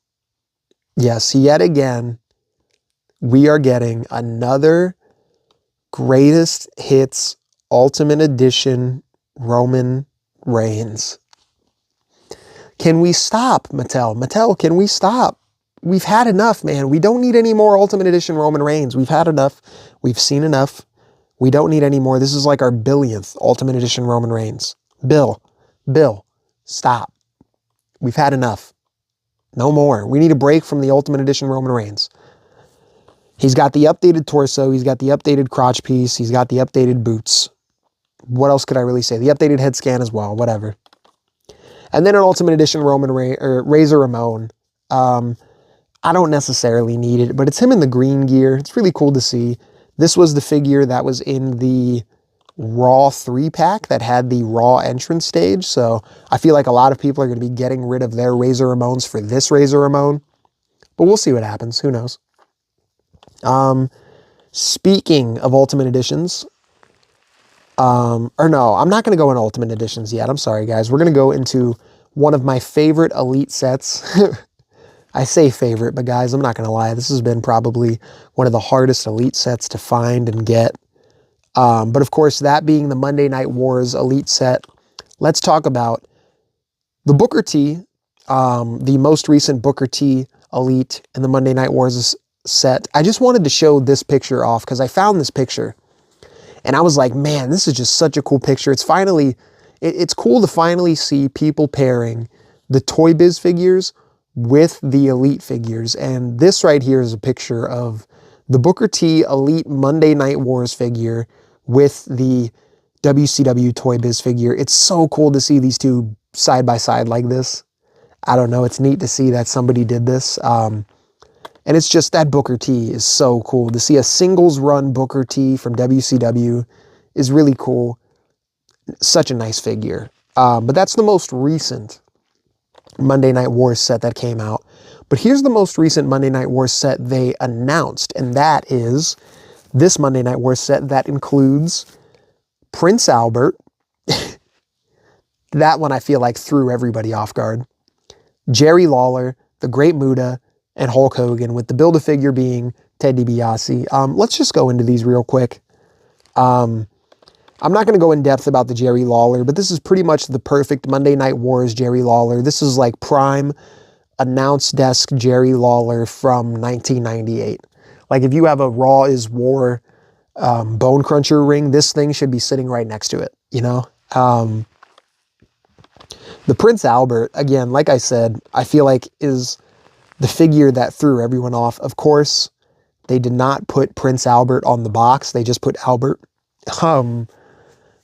Yes, yet again, we are getting another greatest hits Ultimate Edition Roman Reigns. Can we stop, Mattel? Mattel, can we stop? We've had enough, man. We don't need any more Ultimate Edition Roman Reigns. We've had enough. We've seen enough. We don't need any more. This is like our billionth Ultimate Edition Roman Reigns. Bill, stop. We've had enough. No more. We need a break from the Ultimate Edition Roman Reigns. He's got the updated torso. He's got the updated crotch piece. He's got the updated boots. What else could I really say? The updated head scan as well. Whatever. And then an Ultimate Edition Razor Ramon. I don't necessarily need it, but it's him in the green gear. It's really cool to see. This was the figure that was in the Raw 3-pack that had the Raw entrance stage. So I feel like a lot of people are going to be getting rid of their Razor Ramones for this Razor Ramon. But we'll see what happens. Who knows? Speaking of Ultimate Editions, or no, I'm not going to go into Ultimate Editions yet. I'm sorry, guys. We're going to go into one of my favorite Elite sets. I say favorite, but guys, I'm not going to lie. This has been probably one of the hardest Elite sets to find and get. But of course, that being the Monday Night Wars Elite set, let's talk about the Booker T, the most recent Booker T Elite and the Monday Night Wars set. I just wanted to show this picture off because I found this picture and I was like, man, this is just such a cool picture. It's finally, it's cool to finally see people pairing the Toy Biz figures with the Elite figures. And this right here is a picture of the Booker T Elite Monday Night Wars figure with the WCW Toy Biz figure. It's so cool to see these two side by side like this. I don't know. It's neat to see that somebody did this. And it's just that Booker T is so cool. To see a singles run Booker T from WCW is really cool. Such a nice figure. But that's the most recent Monday Night Wars set that came out. But here's the most recent Monday Night Wars set they announced, and that is this Monday Night Wars set that includes Prince Albert. That one I feel like threw everybody off guard. Jerry Lawler, the Great Muta, and Hulk Hogan, with the Build-A-Figure being Ted DiBiase. Let's just go into these real quick. I'm not going to go in depth about the Jerry Lawler, but this is pretty much the perfect Monday Night Wars Jerry Lawler. This is like prime announce desk Jerry Lawler from 1998. Like if you have a Raw is War Bone Cruncher ring, this thing should be sitting right next to it, you know? The Prince Albert, again, like I said, I feel like is the figure that threw everyone off. Of course, they did not put Prince Albert on the box. They just put Albert.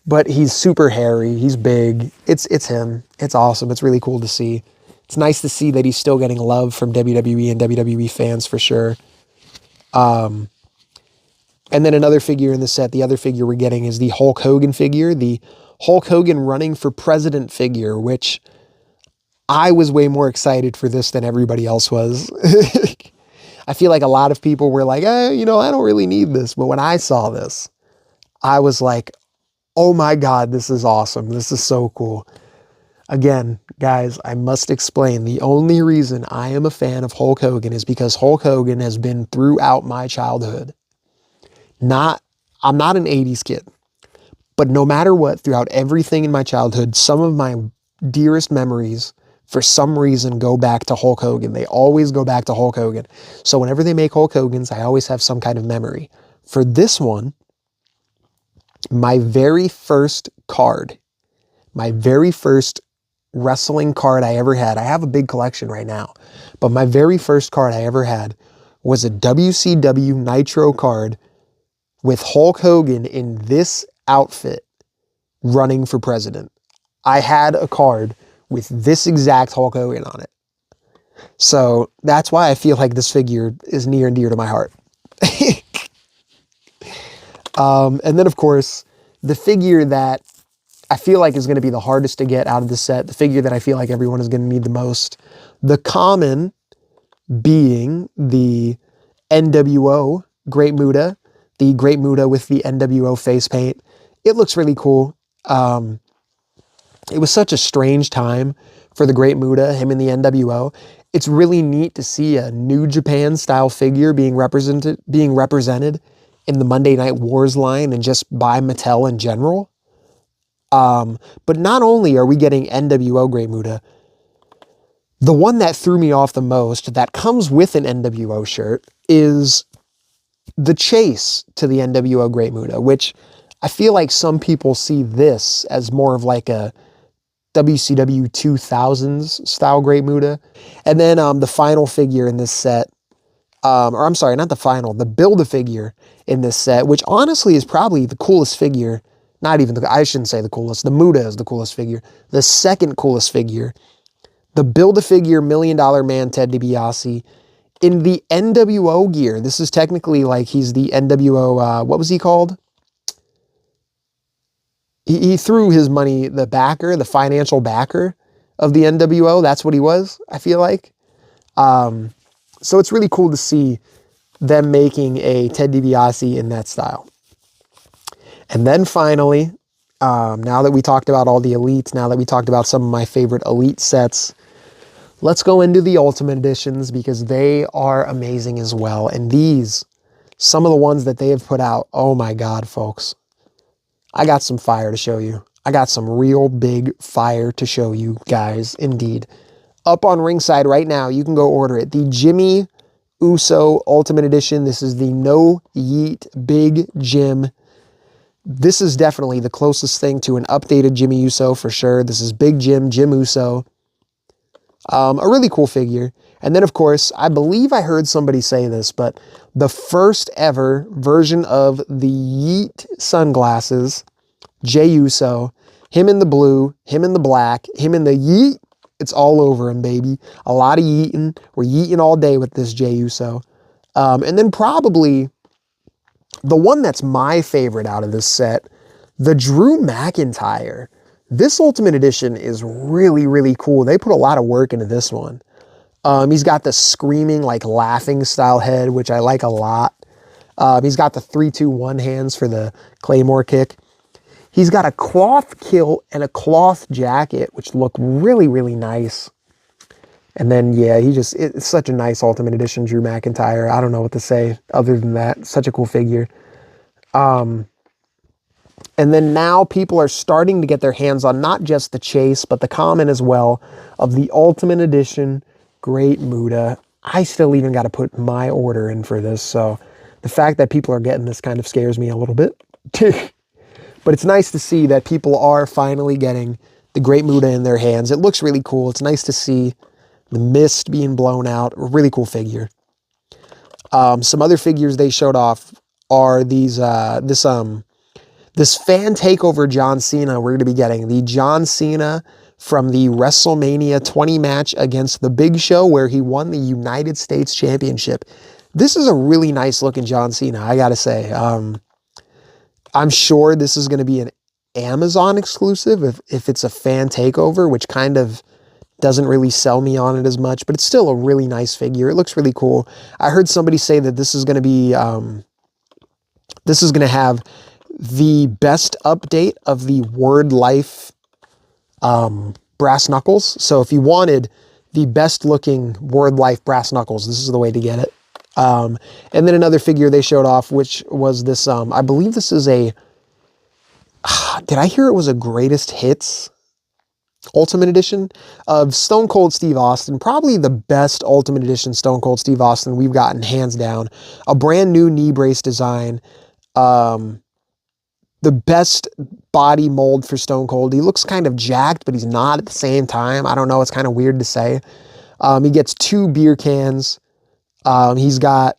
But he's super hairy. He's big. It's him. It's awesome. It's really cool to see. It's nice to see that he's still getting love from WWE and WWE fans for sure. And then another figure in the set, the other figure we're getting is the Hulk Hogan figure, the Hulk Hogan running for president figure, which I was way more excited for this than everybody else was. I feel like a lot of people were like, you know, I don't really need this. But when I saw this, I was like, oh my God, this is awesome. This is so cool. Again, guys, I must explain. The only reason I am a fan of Hulk Hogan is because Hulk Hogan has been throughout my childhood. I'm not an 80s kid, but no matter what, throughout everything in my childhood, some of my dearest memories, for some reason, go back to Hulk Hogan. They always go back to Hulk Hogan. So whenever they make Hulk Hogan's, I always have some kind of memory. For this one, my very first card, my very first wrestling card I ever had, I have a big collection right now, but my very first card I ever had was a WCW Nitro card with Hulk Hogan in this outfit running for president. I had a card with this exact Hulk Hogan on it. So that's why I feel like this figure is near and dear to my heart. And then, of course, the figure that I feel like is going to be the hardest to get out of the set, the figure that I feel like everyone is going to need the most, the common being the NWO Great Muta, the Great Muta with the NWO face paint. It looks really cool. It was such a strange time for the Great Muta, him in the NWO. It's really neat to see a New Japan style figure being represented in the Monday Night Wars line and just by Mattel in general. But not only are we getting NWO Great Muta, the one that threw me off the most that comes with an NWO shirt is the chase to the NWO Great Muta, which I feel like some people see this as more of like a WCW 2000s style Great Muta. And then the final figure in this set, or I'm sorry, not the final, the Build-A-Figure in this set, which honestly is probably the coolest figure. Not even, I shouldn't say the coolest. The Muta is the coolest figure. The second coolest figure, the Build-A-Figure $1 Million Man Ted DiBiase in the NWO gear. This is technically like he's the NWO, what was he called? He threw his money, the backer, the financial backer of the NWO. That's what he was, I feel like. So it's really cool to see them making a Ted DiBiase in that style. And then finally, now that we talked about all the elites, now that we talked about some of my favorite elite sets, let's go into the Ultimate Editions because they are amazing as well. And these, some of the ones that they have put out, oh my God, folks. I got some fire to show you. I got some real big fire to show you guys, indeed. Up on Ringside right now, you can go order it. The Jimmy Uso Ultimate Edition. This is the No Yeet Big Jim. This is definitely the closest thing to an updated Jimmy Uso for sure. This is Big Jim, Jim Uso. A really cool figure. And then, of course, I believe I heard somebody say this, but the first ever version of the Yeet sunglasses, Jey Uso, him in the blue, him in the black, him in the Yeet. It's all over him, baby. A lot of yeeting. We're yeeting all day with this Jey Uso. And then probably the one that's my favorite out of this set, the Drew McIntyre. This Ultimate Edition is really, really cool. They put a lot of work into this one. He's got the screaming, like laughing style head, which I like a lot. He's got the 3-2-1 hands for the Claymore kick. He's got a cloth kilt and a cloth jacket, which look really, really nice. And then, yeah, it's such a nice Ultimate Edition Drew McIntyre. I don't know what to say other than that. Such a cool figure. And then now people are starting to get their hands on not just the chase, but the common as well of the Ultimate Edition Great Muta. I still even got to put my order in for this. So the fact that people are getting this kind of scares me a little bit. But it's nice to see that people are finally getting the Great Muta in their hands. It looks really cool. It's nice to see the mist being blown out. A really cool figure. Some other figures they showed off are these, this fan takeover John Cena we're going to be getting. The John Cena from the WrestleMania 20 match against The Big Show where he won the United States Championship. This is a really nice looking John Cena, I got to say. I'm sure this is going to be an Amazon exclusive if it's a fan takeover, which kind of doesn't really sell me on it as much, but it's still a really nice figure. It looks really cool. I heard somebody say that this is going to be, this is going to have the best update of the Word Life brass knuckles. So if you wanted the best looking Word Life brass knuckles, this is the way to get it. And then another figure they showed off, which was this, I believe this is a, did I hear it was a Greatest Hits Ultimate Edition of Stone Cold Steve Austin. Probably the best Ultimate Edition Stone Cold Steve Austin we've gotten, hands down. A brand new knee brace design. The best body mold for Stone Cold. He looks kind of jacked, but he's not at the same time. I don't know. It's kind of weird to say. He gets 2 beer cans. He's got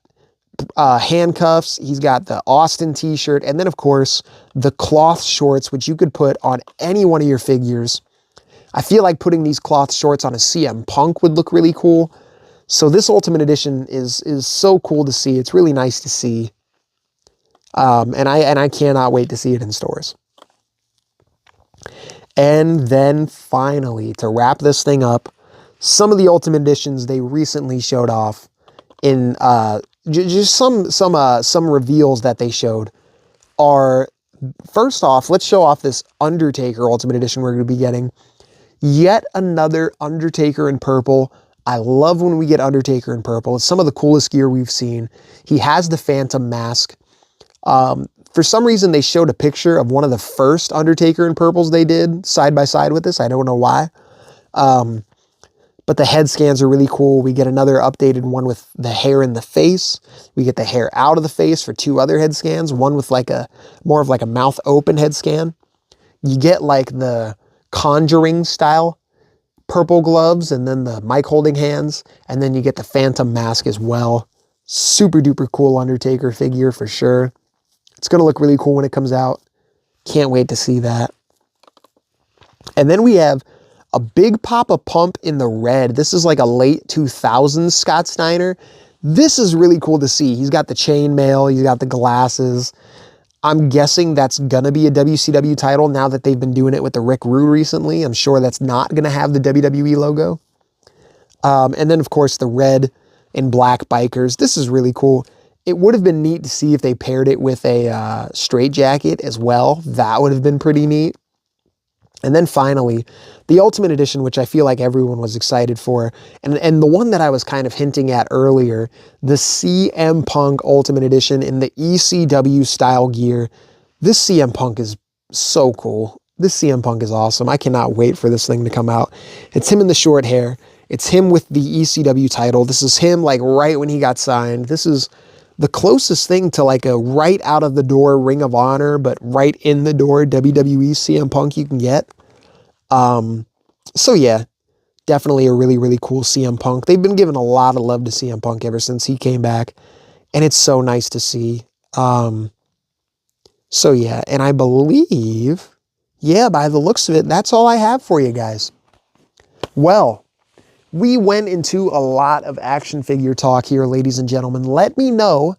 handcuffs. He's got the Austin t-shirt. And then, of course, the cloth shorts, which you could put on any one of your figures. I feel like putting these cloth shorts on a CM Punk would look really cool. So this Ultimate Edition is so cool to see. It's really nice to see. And I cannot wait to see it in stores. And then finally, to wrap this thing up, some of the Ultimate Editions they recently showed off in just some reveals that they showed are, first off, let's show off this Undertaker Ultimate Edition we're going to be getting. Yet another Undertaker in purple. I love when we get Undertaker in purple. It's some of the coolest gear we've seen. He has the Phantom mask. For some reason, they showed a picture of one of the first Undertaker in purples they did side by side with this. I don't know why. But the head scans are really cool. We get another updated one with the hair in the face. We get the hair out of the face for 2 other head scans. One with like more of like a mouth open head scan. You get like the Conjuring style purple gloves and then the mic holding hands. And then you get the Phantom mask as well. Super duper cool Undertaker figure for sure. It's going to look really cool when it comes out. Can't wait to see that. And then we have a big Papa Pump in the red. This is like a late 2000s Scott Steiner. This is really cool to see. He's got the chainmail. He's got the glasses. I'm guessing that's going to be a WCW title now that they've been doing it with the Rick Rude recently. I'm sure that's not going to have the WWE logo. And then, of course, the red and black bikers. This is really cool. It would have been neat to see if they paired it with a straight jacket as well. That would have been pretty neat. And then finally, the Ultimate Edition, which I feel like everyone was excited for, and the one that I was kind of hinting at earlier, the CM Punk Ultimate Edition in the ECW style gear. This CM Punk is so cool. This CM Punk is awesome. I cannot wait for this thing to come out. It's him in the short hair. It's him with the ECW title. This is him like right when he got signed. This is the closest thing to like a right out of the door Ring of Honor, but right in the door WWE CM Punk you can get. So yeah, definitely a really, really cool CM Punk. They've been giving a lot of love to CM Punk ever since he came back, and it's so nice to see. So yeah, and I believe, yeah, by the looks of it, that's all I have for you guys. Well, we went into a lot of action figure talk here, ladies and gentlemen. Let me know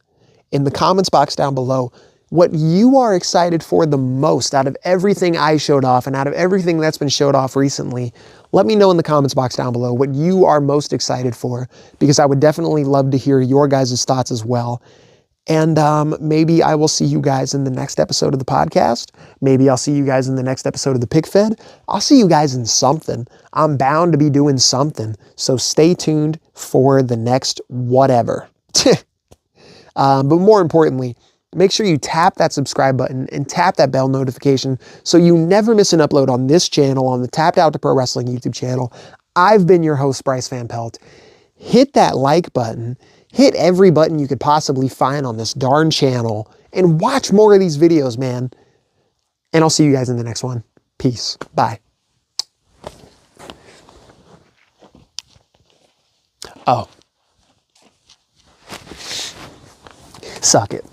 in the comments box down below what you are excited for the most out of everything I showed off and out of everything that's been showed off recently. Let me know in the comments box down below what you are most excited for, because I would definitely love to hear your guys' thoughts as well. And maybe I will see you guys in the next episode of the podcast. Maybe I'll see you guys in the next episode of the Pick Fed. I'll see you guys in something. I'm bound to be doing something. So stay tuned for the next whatever. But more importantly, make sure you tap that subscribe button and tap that bell notification so you never miss an upload on this channel, on the Tapped Out to Pro Wrestling YouTube channel. I've been your host, Bryce Van Pelt. Hit that like button. Hit every button you could possibly find on this darn channel and watch more of these videos, man. And I'll see you guys in the next one. Peace. Bye. Oh. Suck it.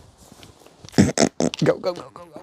Go, go, go, go, go.